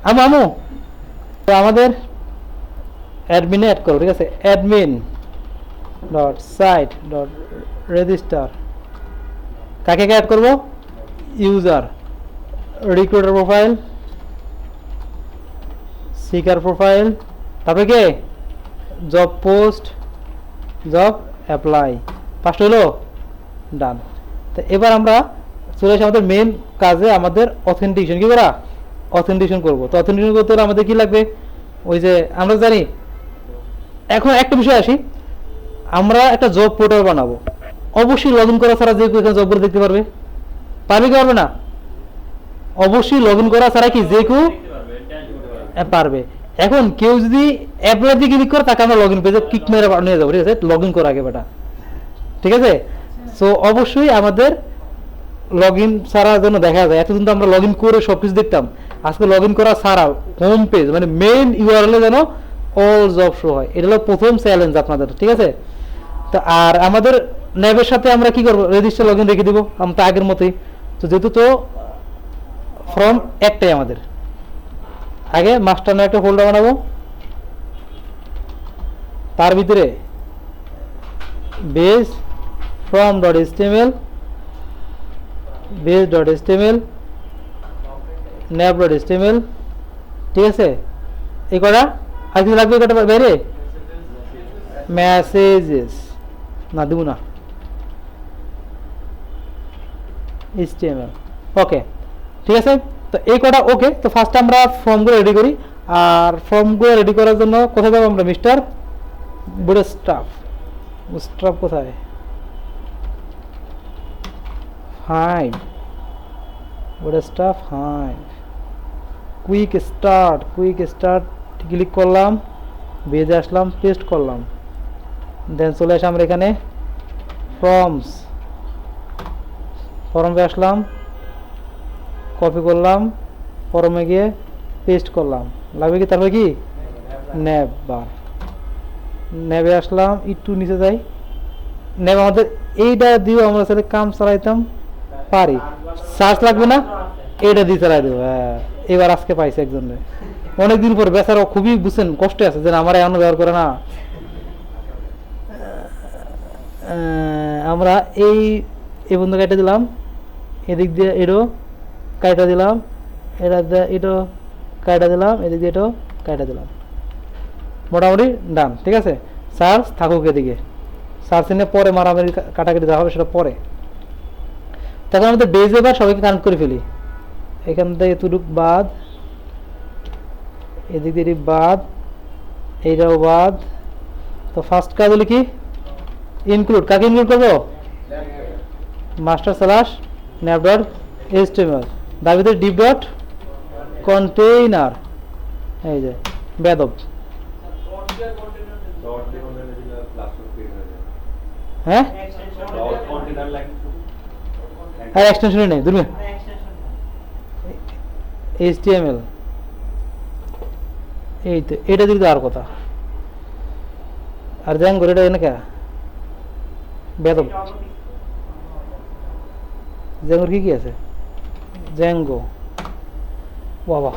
আমু আমু। তো আমাদের অ্যাডমিনে অ্যাড করো, ঠিক আছে admin dot site dot register, কাকে অ্যাড করবো, user, recruiter profile, seeker profile, তারপরে কে job post, job apply, first হলো ডান। তো এবার আমরা চলে আসি আমাদের মেন কাজে, আমাদের অথেন্টিকেশন কি করা, অথেন্টিকেশন করবো। তো অথেন্টিকেশন করতে হলে আমাদের কি লাগবে, ওই যে আমরা জানি, এখন একটা বিষয় আসি, আমরা একটা জব পোর্টাল বানাবো, অবশ্যই লগ ইন করা ছাড়া যে কেউ এখানে জবগুলো দেখতে পারবে, পারবে কি পারবে না, অবশ্যই লগ ইন করা ছাড়া কি যে কেউ পারবে। এখন কেউ যদি অ্যাপ্লাই দিয়ে ক্লিক করে তাকে আমরা লগ ইন পেজে কিক মেরে নিয়ে যাবো, ঠিক আছে লগ ইন করা আগে বেটা, ঠিক আছে। সো অবশ্যই আমাদের লগ ইন ছাড়ার জন্য দেখা যায়, এতদিন তো আমরা লগ ইন করে সব কিছু দেখতাম, আজকে লগ ইন করা ছাড়াও হোম পেজ মানে মেইন ইউআরএল যেন অল জব শো হয়, এটা হলো প্রথম চ্যালেঞ্জ আপনাদের, ঠিক আছে। তো আর আমাদের ন্যাবের সাথে আমরা কি করবো, রেজিস্টার লগ ইন রেখে দিব আমরা আগের মতোই। তো যেহেতু তো ফর্ম একটাই আমাদের, আগে মাস্টার নামে একটা ফোল্ডার বানাবো, তার ভিতরে base form dot HTML, base dot HTML, nav dot HTML, ঠিক আছে এই কটা। আর কিছু লাগবে কটা বাইরে, মেসেজেস না দেবো না, এইচটিএমএল ওকে, ঠিক আছে। তো এই কটা ওকে। তো ফার্স্ট আমরা ফর্মগুলো রেডি করি, আর ফর্মগুলো রেডি করার জন্য কোথায় যাবো আমরা, মিস্টার বুটস্ট্র্যাপ, বুটস্ট্র্যাপ কোথায়, hive bootstrap hive, quick start, quick start click করলাম, বেজে আসলাম, পেস্ট করলাম, দেন চলে আসে আমরা এখানে ফর্মস, ফর্মে আসলাম, কপি করলাম, ফর্মে গিয়ে পেস্ট করলাম, লাগবে কি তারপরে কি ন্যাব বার, ন্যাবে আসলাম, একটু নিচে যাই, ন্যাব আমাদের এইটা দিয়েও আমরা সাথে কাম চালাইতাম, পারি। সার্চ লাগবে না, এটা দিয়ে চালাই দেবো। হ্যাঁ, এবার আজকে পাইছে একজনে, অনেকদিন পর। বেচারা খুবই বুঝছেন কষ্টে আছে যে আমার এখনো ব্যবহার করে না। আমরা এই বন্ধু কেটে দিলাম, এদিক দিয়ে এটাও কাটা দিলাম, এটাও কাটা দিলাম, এদিক দিয়ে এটাও কাটা দিলাম, মোটামুটি ডান। ঠিক আছে, সার্চ থাকুক এদিকে, সার্চ এনে পরে মারামারি কাটাকাটি দেওয়া হবে, সেটা পরে। তখন আমাদের বেজ এবার সবাইকে কানেক্ট করে ফেলি। এখান থেকে এতটুক বাদ, এদিক দিয়ে বাদ, এইটাও বাদ। তো ফার্স্ট কাজ হলো কি, ইনক্লুড। কাকে ইনক্লুড করবো? Master slash nap dot HTML, তার ভিতরে ডিপ ডট কন্টেইনার। এই যে বেদব, হ্যাঁ আর এক্সটেনশনই নেই দুর্মে। এইচটিএমএল, এই তো এটা দিকে আর কথা। আর জ্যাঙ্গো এটা এনে কে বেদব, জ্যাঙ্গোর কি কি আছে? জ্যাঙ্গো, বাবা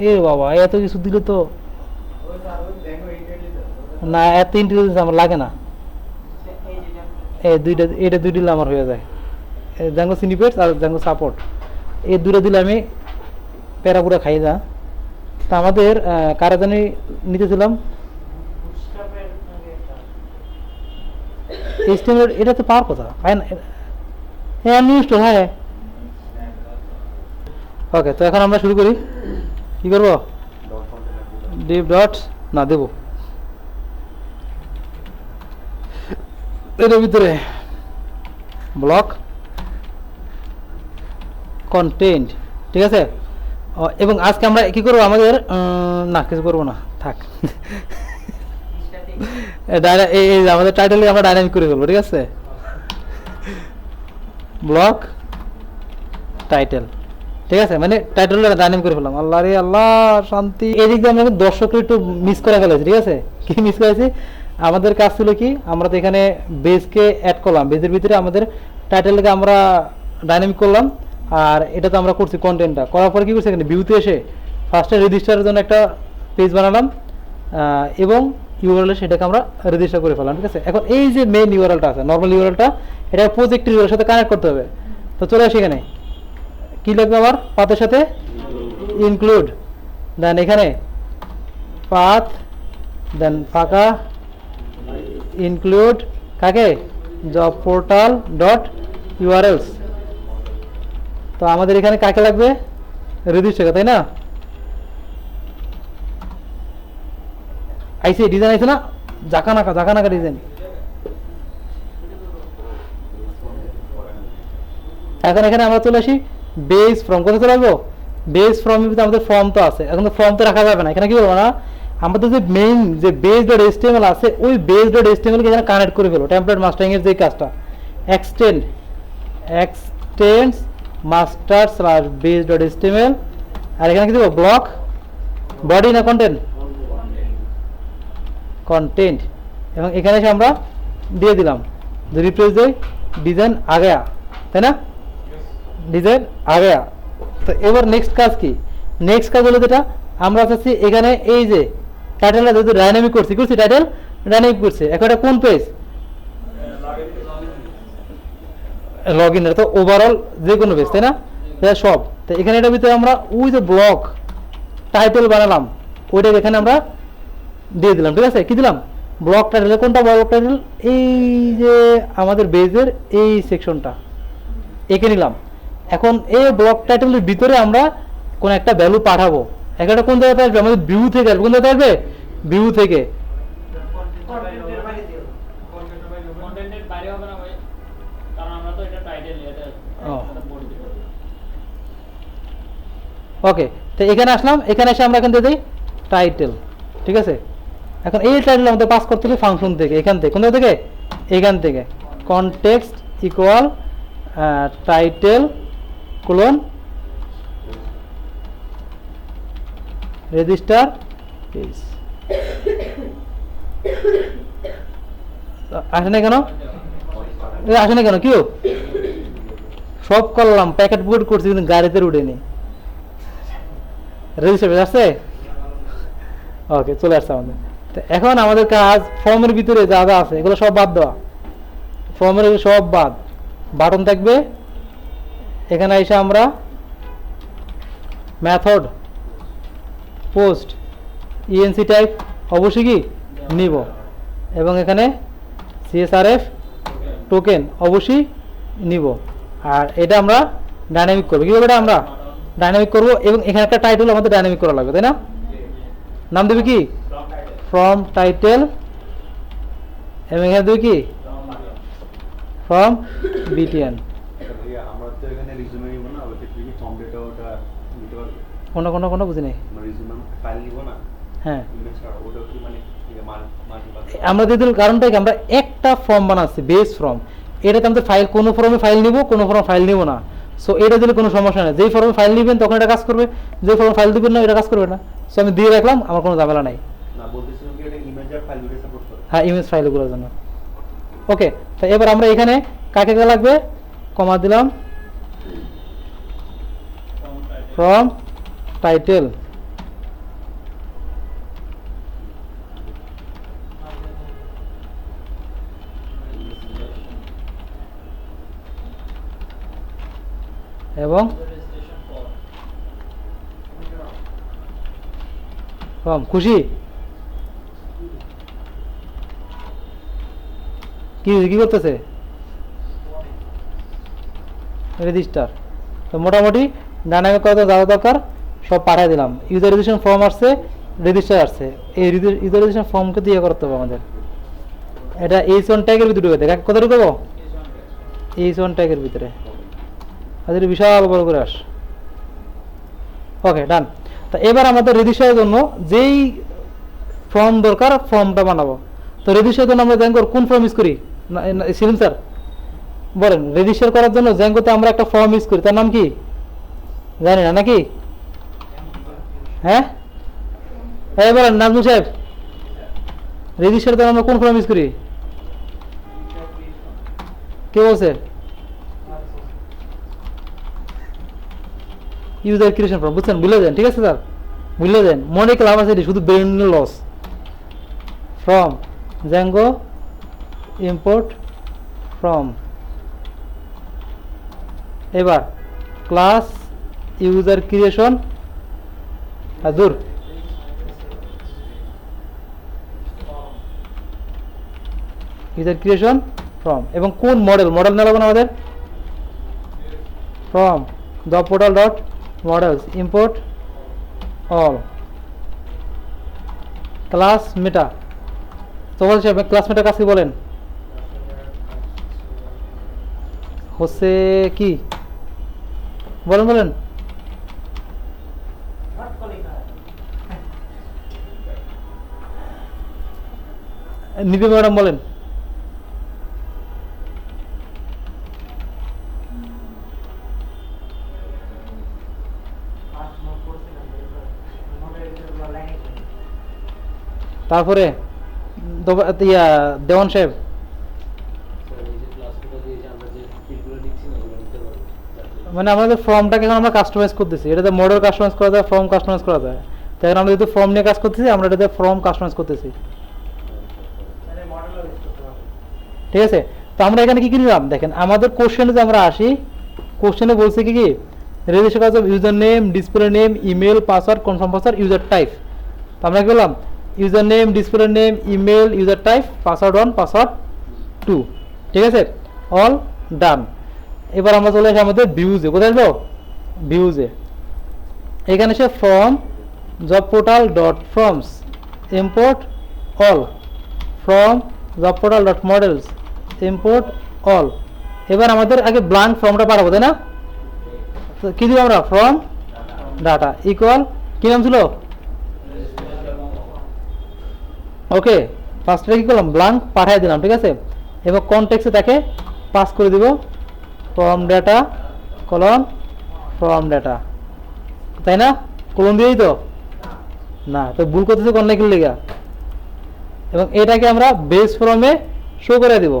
এ বাবা, এত কিছু দিলে তো না, এত ইন্টেলিজেন্স আমার লাগে না। এই দুইটা, এটা দুই দিলে আমার হয়ে যায়। জ্যাঙ্গো সিনিপেটস আর জ্যাঙ্গো সাপোর্ট, এই দুটো দিলে আমি প্যারাপুরা খাই না। তা আমাদের কারা জানি নিতেছিলাম এইচটিএমএল, এটা তো পাওয়ার কথা। হ্যাঁ নিউজ, হ্যাঁ ওকে। তো এখন আমরা শুরু করি। কি করবো? ডিপ ডট না দেব এর ভিতরে ব্লক কন্টেন্ট। ঠিক আছে, এবং আজকে আমরা কি করবো, আমাদের না কিছু করবো না, থাক। আমাদের টাইটেল আমরা ডাইনামিক করে ফেলবো। ঠিক আছে, ব্লক টাইটেল। ঠিক আছে, মানে টাইটেলটা ডাইনামিক করে ফেললাম। আল্লাহ রে আল্লাহ, শান্তি। এদিক দিয়ে আমরা দর্শককে একটু মিস করে ফেলেছি। ঠিক আছে, কি মিস করেছি? আমাদের কাজ ছিল কি, আমরা তো এখানে বেজকে অ্যাড করলাম, বেজের ভিতরে আমাদের টাইটেলকে আমরা ডাইনামিক করলাম, আর এটা তো আমরা করছি কন্টেন্টটা করার পরে কি করছি, এখানে ভিউতে এসে ফার্স্টে রেজিস্টারের জন্য একটা পেজ বানালাম, এবং ইউআরএল সেটাকে আমরা রেজিস্টার করে ফেললাম। ঠিক আছে, এখন এই যে মেইন ইউআরএলটা আছে, নর্মাল ইউআরএলটা, এটা প্রজেক্টের ইউআরএল সাথে কানেক্ট করতে হবে। তো চলে আসি এখানে, কি লাগবে আমার? পাথের সাথে ইনক্লুড, দেন এখানে পাথ, দেন ফাঁকা ইনক্লুড কাকে? Job portal dot URLs. তো আমাদের এখানে কাকে লাগবে? রেজিস্টার, তাই না? আইসি ডিজাইন আছে না, জাকানাকা ডিজাইন। এখন এখানে আমরা চলে আসি বেস ফর্ম। কোথায় চলে আসবো? বেস ফর্ম, আমাদের ফর্ম তো আছে, এখন তো ফর্ম তো রাখা যাবে না। এখানে কি করবো না, আমাদের যে মেইন যে বেস ডট এইচটিএমএল আছে, ওই বেস ডট এইচটিএমএল কে এখানে কানেক্ট করে ফেলো। টেমপ্লেট মাস্টারিং এর যে কাজটা, extends master slash base dot HTML, আর এখানে কি দেবো? ব্লক বডি না কন্টেন্ট? কন্টেন্ট। এবং এখানে এসে আমরা দিয়ে দিলাম যে রিপ্লেস দেই ডিজাইন আ গয়া, তাই না? ডিজাইন আ গয়া। তো এবার নেক্সট কাজ কি? নেক্সট কাজ হলো যেটা আমরা চাচ্ছি, এখানে এই যে টাইটেলটা যেহেতু ডাইনামিক করছি, টাইটেল ডাইনামিক করছে, এখন এটা কোন পেজ? Log in. তো ওভারঅল যে কোনো পেজ, তাই না? সব। তো এখানে এটার ভিতরে আমরা ওই যে ব্লক টাইটেল বানালাম, ওইটা এখানে আমরা দিয়ে দিলাম। ঠিক আছে, কি দিলাম? Block title. কোনটা ব্লক টাইটেল? এই যে আমাদের বেজের এই সেকশনটা এঁকে নিলাম। এখন এই ব্লক টাইটেলের ভিতরে আমরা কোন একটা ভ্যালু পাঠাবো। একটা কোন জায়গাতে আসবে? আমাদের ভিউ থেকে আসবে। কোন জায়গাতে আসবে? ভিউ থেকে। ওকে, তো এখানে আসলাম, এখানে এসে আমরা এখান থেকে দিই টাইটেল। ঠিক আছে, এখন এই টাইটেল আমাদের পাস করতে হবে ফাংশন থেকে, এখান থেকে। কোন থেকে? এখান থেকে context equal title colon register page. আসে না কেন? আসে না কেন? কি সব করলাম, প্যাকেট বুট করছি, কিন্তু গাড়িতে উঠেনি। রেজিস্টার আসছে? ওকে, চলে আসছে আমাদের। এখন আমাদের কাজ ফর্মের ভিতরে যা যা আছে এগুলো সব বাদ দেওয়া। ফর্মের সব বাদ, বাটন থাকবে। এখানে এসে আমরা মেথড, পোস্ট, ইএনসি টাইপ অবশ্যই কি নিব, এবং এখানে সিএসআরএফ টোকেন অবশ্যই নিব। আর এটা আমরা ডাইনামিক করবো। কীভাবে এটা আমরা ডাইনামিক করবো, এবং এখানে একটা টাইটেল আমাদের ডাইনামিক করা লাগবে, তাই না? নাম দেবে কি ফ্রম টাইটেল, এবং এখানে দেবে কি ফ্রম বিটিএন। কোনটা বুঝি নাই। হ্যাঁ, আমরা দিয়ে দিল কারণটা কি, আমরা একটা ফর্ম বানাচ্ছি, বেস ফর্ম। এটাতে আমাদের ফাইল, কোনো ফর্মে ফাইল নিব, কোনো ফর্মে ফাইল নিব না। সো এটা দিলে কোনো সমস্যা নেই, যেই ফর্মে ফাইল নেবেন তখন এটা কাজ করবে, যে ফর্মে ফাইল দিবেন না এটা কাজ করবে না। সো আমি দিয়ে রাখলাম, আমার কোনো ঝামেলা নাই। হ্যাঁ, ইমেজ ফাইলগুলোর জন্য। ওকে, তো এবার আমরা এখানে কাকে কে লাগবে, কমা দিলাম, ফ্রম টাইটেল, এবং ফর্ম। খুশি? কি করতেছে? রেজিস্টার। তো মোটামুটি ডাইনামিক কত যাওয়া দরকার সব পাঠিয়ে দিলাম। ইউজার রেজিস্ট্রেশন ফর্ম আসছে, রেজিস্টার আসছে। এই ইউজার রেজিস্ট্রেশন ফর্মকে দিয়ে করতে হবে আমাদের। এটা H1 ট্যাগের ভিতরে ঢুকে দেখ, কোথায় ঢুকাবো? H1 ট্যাগের ভিতরে। আচ্ছা, বিশাল বড় করে আস। ওকে, ডান। তো এবার আমাদের রেজিস্টারের জন্য যেই ফর্ম দরকার, ফর্মটা বানাবো। তো রেজিস্টারের জন্য আমরা জ্যাঙ্গোর কোন ফর্ম ইউজ করি? সেলিম স্যার বলেন। রেজিস্টার করার জন্য জ্যাঙ্গোতে আমরা একটা ফর্ম ইউজ করি, তার নাম কি জানি না নাকি? হ্যাঁ, বলেন নাজমুল সাহেব, রেজিস্টারের জন্য আমরা কোন ফর্ম ইউজ করি? কে বলছে? User creation form. বুঝছেন? ভুলে যান, ঠিক আছে স্যার, ভুলে যান। মনে ক্লাব আছে, শুধু brain loss. From Django import from. এবার ক্লাস ইউজার ক্রিয়েশন, দূর, ইউজার ক্রিয়েশন ফ্রম। এবং কোন মডেল না লাগবে আমাদের? From job portal dot models import all class meta. তো বলছি ক্লাস মেটার কাছে বলেন হচ্ছে কি, বলেন নিপি ম্যাডাম বলেন। তারপরে দেওয়ান সাহেব, মানে আমাদের ফর্মটাকে এখন আমরা কাস্টমাইজ করতেছি। এটাতে মডেল কাস্টমাইজ করা যায়, ফর্ম কাস্টমাইজ করা যায়। তাই এখন আমরা যেহেতু ফর্ম নিয়ে কাজ করতেছি, আমরা এটাতে ফর্ম কাস্টমাইজ করতেছি, ঠিক আছে? তো আমরা এখানে কি নিলাম দেখেন, আমাদের কোশ্চেনে যে আমরা আসি, কোশ্চেনে বলছে কি রেজিস্টার করা user name, display name, email, password, confirm password, user type. তো আমরা কি বললাম? User name, display name, email, user type, password 1, password 2, ঠিক আছে? All done. এবার আমরা চলে আসি আমাদের ভিউজে। কোথায় আসবো? ভিউজে। এখানে সে form job portal dot forms import all, form job portal dot models import all. এবার আমাদের আগে ব্ল্যাঙ্ক ফর্মটা পাঠাবো, তাই না? কি দিব আমরা? ফর্ম ডাটা ইকুয়াল, কি নাম ছিল? ওকে, ফার্স্টে কি করলাম? ব্ল্যাঙ্ক পাঠিয়ে দিলাম, ঠিক আছে? এবার কনটেক্সটে তাকে পাস করে দিব form data colon form data, তাই না? কলন দিয়েই তো না, তো ভুল করতেছে কোন লেখার লেগা। এবং এটাকে আমরা বেস ফর্মে শো করে দিব।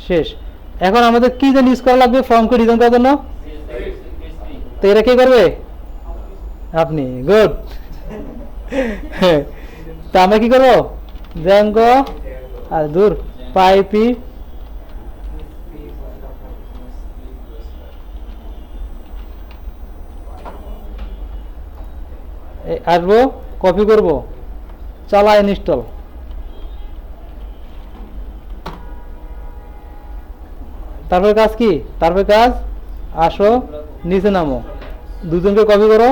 শেষ। এখন আমাদের কি যেন ইউজ করা লাগবে ফর্মকে ডিজাইন করার জন্য? তো এটা কে করবে? আপনি। গুড। তা আমরা কি করবো? জ্যাঙ্গো আর দূর পাইপি আসবো, কপি করব, চালা ইনস্টল। তারপরে কাজ কি? তারপরে কাজ আসো নিচে নামো, দুজনকে কপি করো,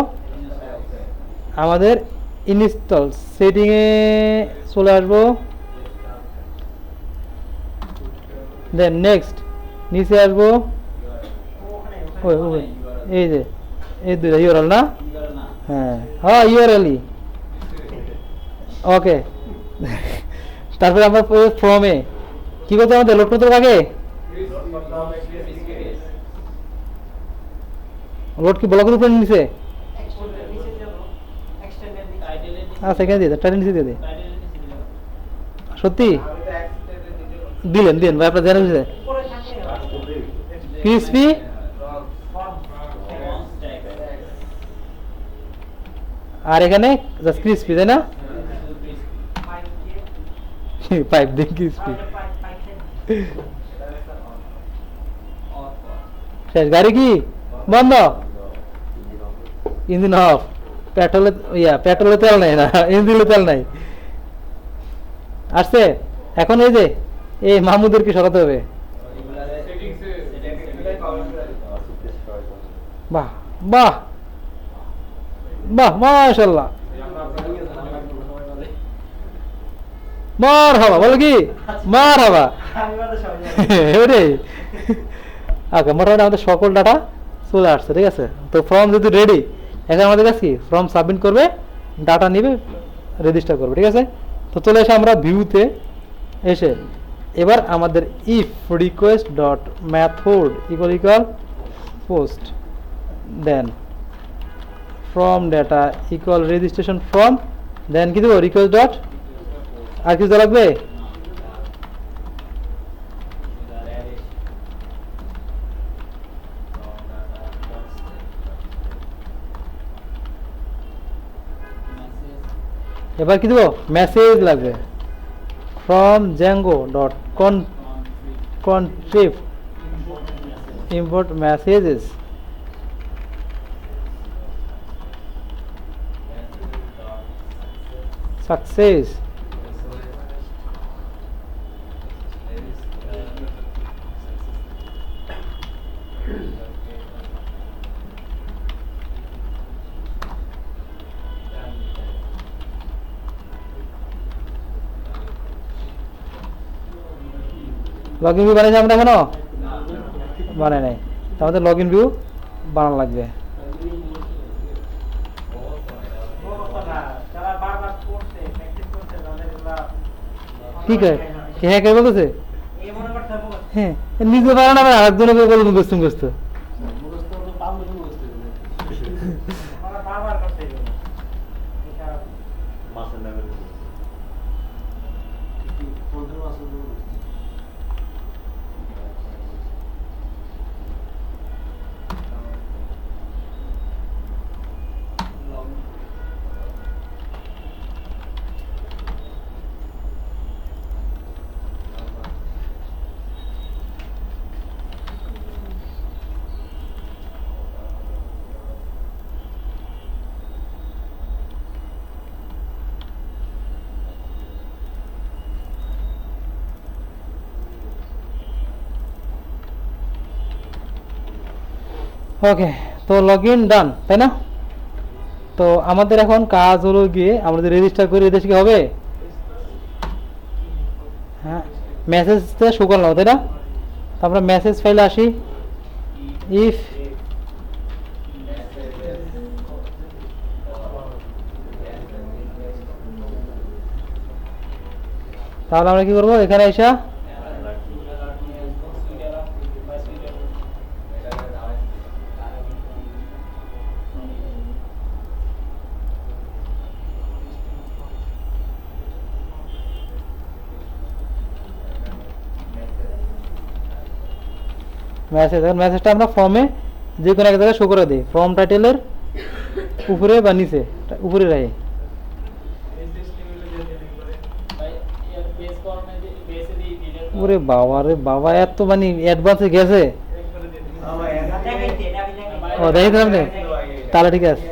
আমাদের ইনস্টল সেটিংয়ে চলে আসবো, দেন নেক্সট নিচে আসবো, এই যে এই দুইটা ইউআরএল না? হ্যাঁ হ্যাঁ ইউআরএলই ওকে। তারপরে আমরা ফর্মে কি করতে আমাদের লোড করতে আগে লোড কি ব্লকের উপরে নিচে? আচ্ছা এখানে দিয়ে টাইটেল নিচে দিয়ে দে। সত্যি দিলেন দিন ভাই আপনার জানা বুঝে ক্রিসপি আর এখানে জাস্ট ক্রিসপি তাই না? পাইপ দিয়ে ক্রিসপি শেষ। গাড়ি কি বন্ধ? Engine of. পেট্রোলে পেট্রোলে তেল নাই না, ইঞ্জিনে তেল নাই। আসছে এখন এই যে এই মাহমুদেরকে সরাতে হবে। বাহ বাহ বাহ মাশাআল্লাহ, মারহাবা বলো কি মারহাবা। ওরে ওকে, মোটামুটি আমাদের সকল ডাটা চলে আসছে, ঠিক আছে। তো ফর্ম যদি রেডি, এখন আমাদের কাছে কি ফর্ম সাবমিট করবে, ডাটা নিবে, রেজিস্টার করবে, ঠিক আছে। তো চলে এসে আমরা ভিউতে এসে এবার আমাদের if request dot method equal equal post then form data equal registration form then কি দেবো রিকোয়েস্ট ডট, আর কিছু লাগবে? এবার কি দেবো? মেসেজ লাগবে from Django dot contrib import messages success. Login view বানাইছি আমরা এখনো বানাই নাই, আমাদের লগইন ভিউ বানানো লাগবে। কি কয় হ্যাঁ কে বলতেছে? হ্যাঁ নিজে পারে না, আরেকজনকে বলুন মুখস্থ মুখস্থ। ওকে, তো লগ ইন ডান, তাই না? তো আমাদের এখন কাজ হলো গিয়ে আমরা যে রেজিস্টার করি এদেশে কি হবে? হ্যাঁ মেসেজটা শো করলাম, তাই না? তো আমরা মেসেজ ফাইলে আসি, ইফ তাহলে আমরা কি করবো এখানে এসা মেসেজ, এখন মেসেজটা আমরা ফর্মে যে কোনো এক জায়গায় শো করে দিই, ফর্ম টাইটেলের উপরে বা নিচে, উপরে রাখি। ওরে বাবা রে বাবা, এত মানে অ্যাডভান্সে গেছে। ও দেখি দিলাম, তাহলে ঠিক আছে।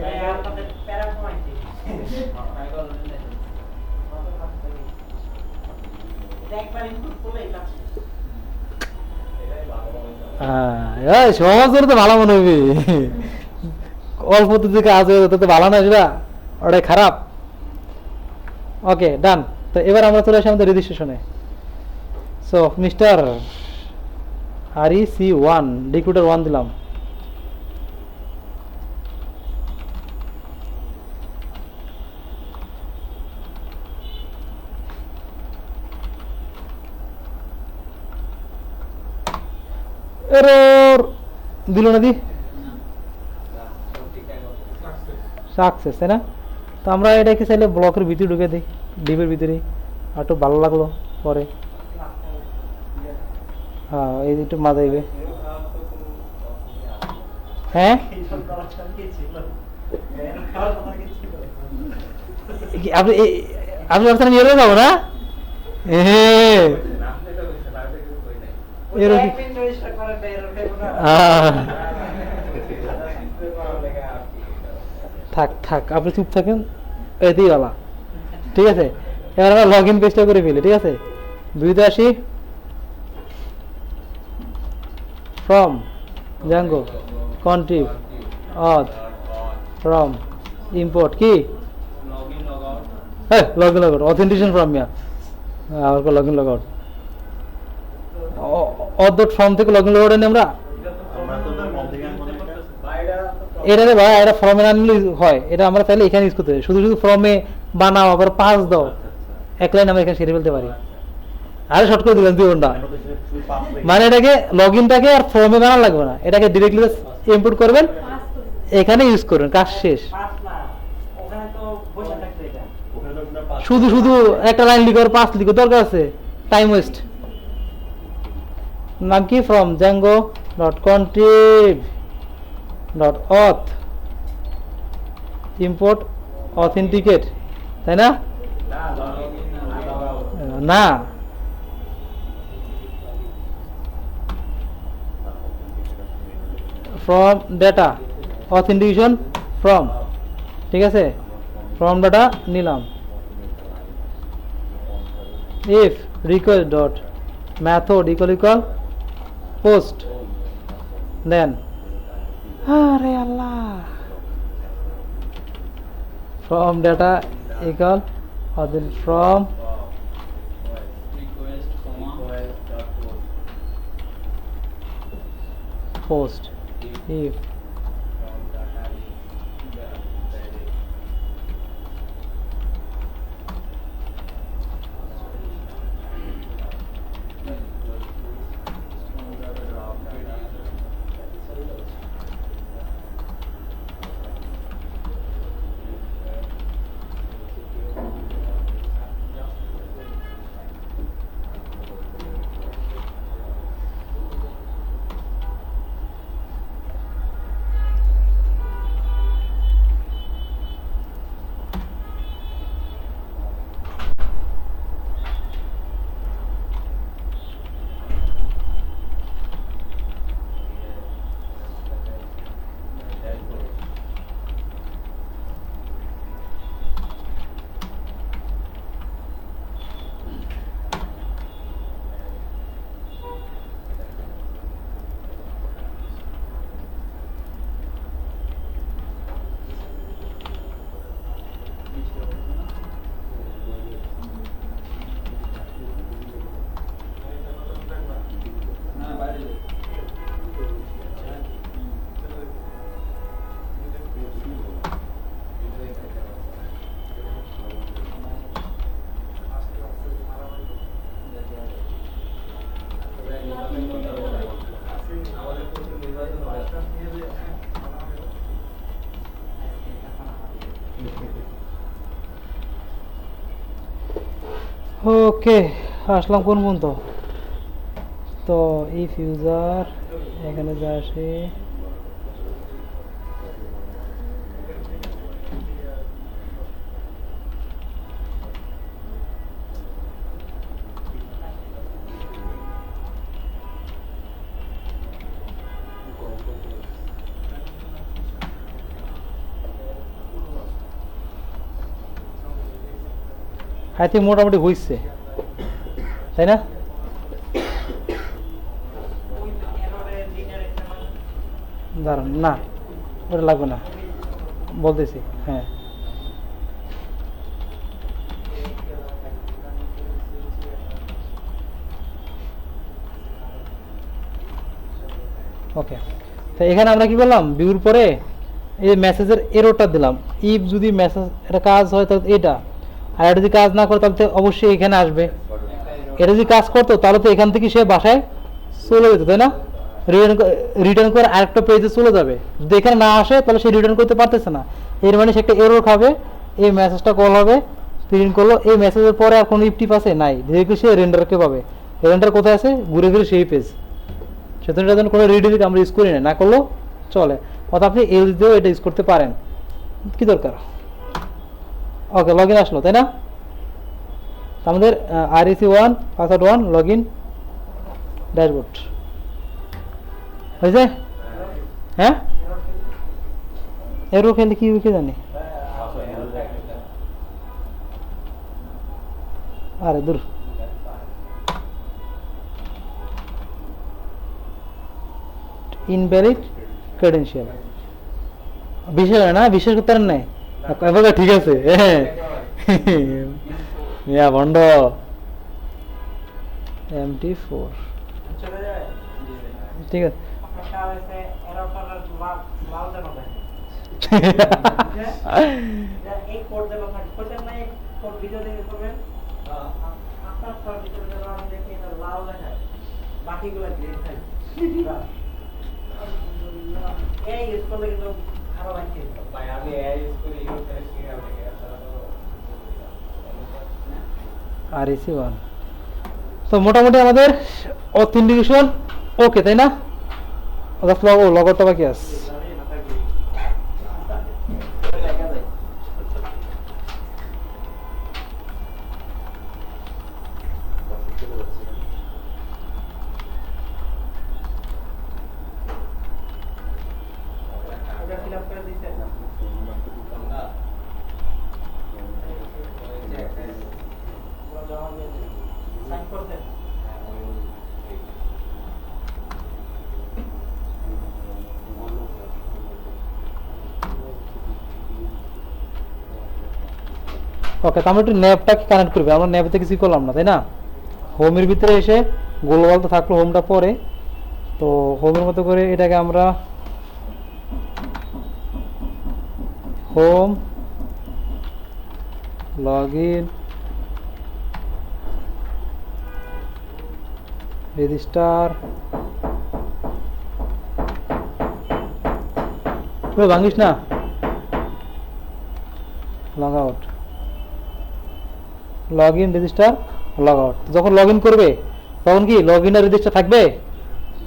হ্যাঁ সহজ করে তো ভালো মনে হবে, অল্প তো কাজ হয়ে যেত তো ভালো না, সেটা ওটাই খারাপ। ওকে ডান। তো এবার আমরা চলে আসি আমাদের রেজিস্ট্রেশনে। সো মিস্টার REC1 রিক্রুটার 1 দিলাম। এরর দিল না, দি সাকসেস, তাই না? তো আমরা এটাকে চাইলে ব্লকের ভিতরে ঢুকে দিই, ডিপের ভিতরে, আর একটু ভালো লাগলো পরে। হ্যাঁ এই একটু মজা আইবে। হ্যাঁ আপনি আপনি ভাবছেন আমি এরও যাবো না? থাক থাক, আপনি চুপ থাকেন, এতেই বলা ঠিক আছে। এবার আমরা লগ ইন পেজটা করে ফেলি, ঠিক আছে। 2 আসি, from Django contrib auth from import কি হ্যাঁ log in log out authentication from yeah আবার log in log out auth form থেকে লগ ইন লগ আউট আনি আমরা। এটা রে ভাই, এটা ফর্মে আনলে হয়, এটা আমরা চাইলে এখানে ইউজ করতে পারি। শুধু শুধু ফর্মে বানাও আবার পাস দাও, এক লাইন আমরা এখানে সেরে ফেলতে পারি। আরে শর্ট করে দিলাম 2 ঘন্টা, মানে এটাকে লগ ইনটাকে আর ফর্মে বানানো লাগবে না, এটাকে ডিরেক্টলি ইম্পোর্ট করবেন, এখানে ইউজ করবেন, কাজ শেষ। শুধু শুধু একটা লাইন লিখার 5 লিখো দরকার আছে, টাইম ওয়েস্ট। নাম কি? From Django dot contrib dot auth import authenticate, তাই না? না ফ্রম ডেটা অথেন্টিকেশন ফ্রম, ঠিক আছে। ফ্রম ডাটা নিলাম, if request dot method equal equal post, then আরে আল্লাহ from data equal from post if okay আসলাম কোন পর্যন্ত? তো ইফ ইউজার এখানে যা আসে আই থিঙ্ক মোটামুটি হয়েছে, তাই না? দাঁড়ান, না ওটা লাগবে না, বলতেছি। হ্যাঁ, ওকে। তো এখানে আমরা কি করলাম, ভিউর পরে এই মেসেজের এররটা দিলাম। ইফ যদি মেসেজ এটা কাজ হয় তাহলে এটা, আর এটা যদি কাজ না করে তাহলে তো অবশ্যই এখানে আসবে। এটা যদি কাজ করতো তাহলে তো এখান থেকে সে বাসায় চলে যেত, তাই না? রিটার্ন করে আরেকটা পেজে চলে যাবে। যদি এখানে না আসে তাহলে সে রিটার্ন করতে পারতেছে না, এর মানে সে একটা এরর খাবে। এই মেসেজটা কল হবে, প্রিন্ট করলো, এই মেসেজের পরে আর কোনো ইফটিপ আছে নাই, যেহেতু সে রেন্ডারকে পাবে। রেন্ডার কোথায় আছে, ঘুরে ঘুরে সেই পেজ। সেজন্য এটার জন্য কোনো রিডিট আমরা ইউজ করি না করলেও চলে। অর্থাৎ আপনি এলস দিয়েও এটা ইউজ করতে পারেন, কি দরকার। ওকে, লগ ইন আসলো, তাই না? আমাদের REC1 password 1 log in dashboard হয়েছে। হ্যাঁ, এরও খেলে কি জানি, আরে দূর। ইনভ্যালিড ক্রেডেনশিয়াল, বিশেষ না, বিশেষ করতে নাই। ঠিক আছে, হ্যাঁ ভন্ড MT4, ঠিক আছে। REC1, তো মোটামুটি আমাদের অথেন্টিকেশন ওকে, তাই না? লগরটা বাকি আছে। ওকে, তো আমরা একটু ন্যাবটাকে কানেক্ট করবে। আমরা ন্যাবতে কিছু করলাম না, তাই না? হোমের ভিতরে এসে গোলওয়াল তো থাকলো, হোমটা পরে। তো হোমের মতো করে এটাকে আমরা হোম লগ ইন রেজিস্টার, ভাঙিস না, log out, log in register, log out. যখন লগ ইন করবে তখন কি লগ ইন আর রেজিস্টার থাকবে?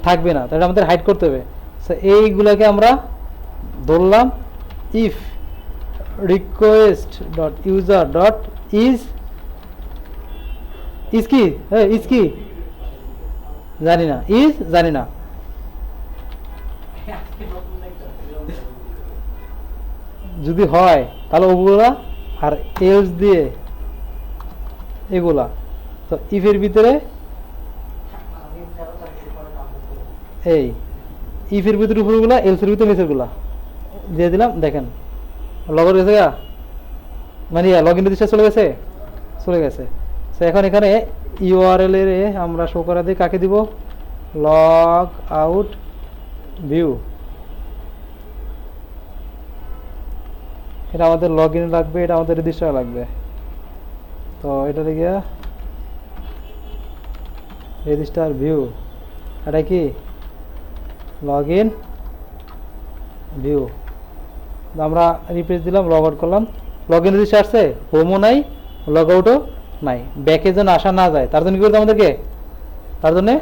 থাকবে না, তাহলে আমাদের হাইড করতে হবে। এইগুলাকে আমরা ধরলাম if request dot user dot is কি, ইজ কি জানি না, ইজ জানি না, যদি হয় তাহলে ওগুলা, আর এলস দিয়ে এগুলা। তো ইফের ভিতরে এই ইফের ভিতরে উপরগুলা, এলসের ভিতরে নিচেরগুলা দিয়ে দিলাম। দেখেন লগর গেছে গা, মানে লগ ইন রেজিস্টার চলে গেছে, চলে গেছে। তো এখন এখানে ইউআরএল এর আমরা শো করা দিই, কাকে দিব, লগ আউট ভিউ। এটা আমাদের লগ ইন লাগবে, এটা আমাদের রেজিস্টার লাগবে। তো এটা গিয়া রেজিস্টার ভিউ, এটা কি লগ ইন ভিউ। আমরা রিপ্লেস দিলাম, লগ আউট করলাম। লগ ইন রেজিস্টার আসছে, হোমও নাই, লগ আউটও নাই। ব্যাকে যেন আসা না যায় তার জন্য কি করতে আমাদেরকে, তার জন্যে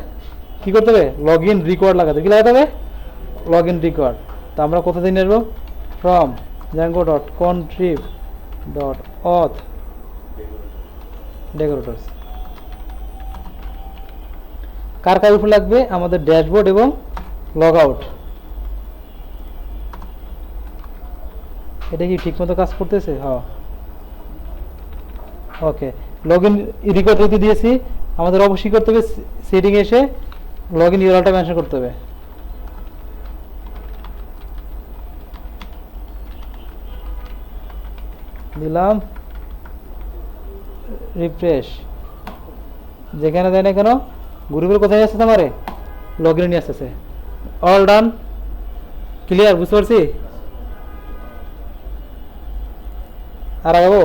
কি করতে হবে, লগ ইন রিকোয়ার্ড লাগাতে, কি লাগাতে হবে, লগ ইন রিকোয়ার্ড। তো আমরা কোথা থেকে নিয়ে আসবো, from Django dot contrib dot auth decorators. কার কার উপর লাগবে, আমাদের ড্যাশবোর্ড এবং লগ আউট। এটা কি ঠিক মতো কাজ করতেছে, হ্যাঁ ওকে। লগ ইন রিকোয়ার্ড যদি দিয়েছি, আমাদের অবশ্যই করতে হবে সেটিং এসে লগ ইন ইউআরএলটা মেনশন করতে হবে। দিলাম রিফ্রেশ, যেখানে দেয় না কেন গ্রুপের কোথায় আসছে তোমারে, লগ ইন নিয়ে আসতেছে। অল ডান, ক্লিয়ার, বুঝতে পারছি। আর আগাবো।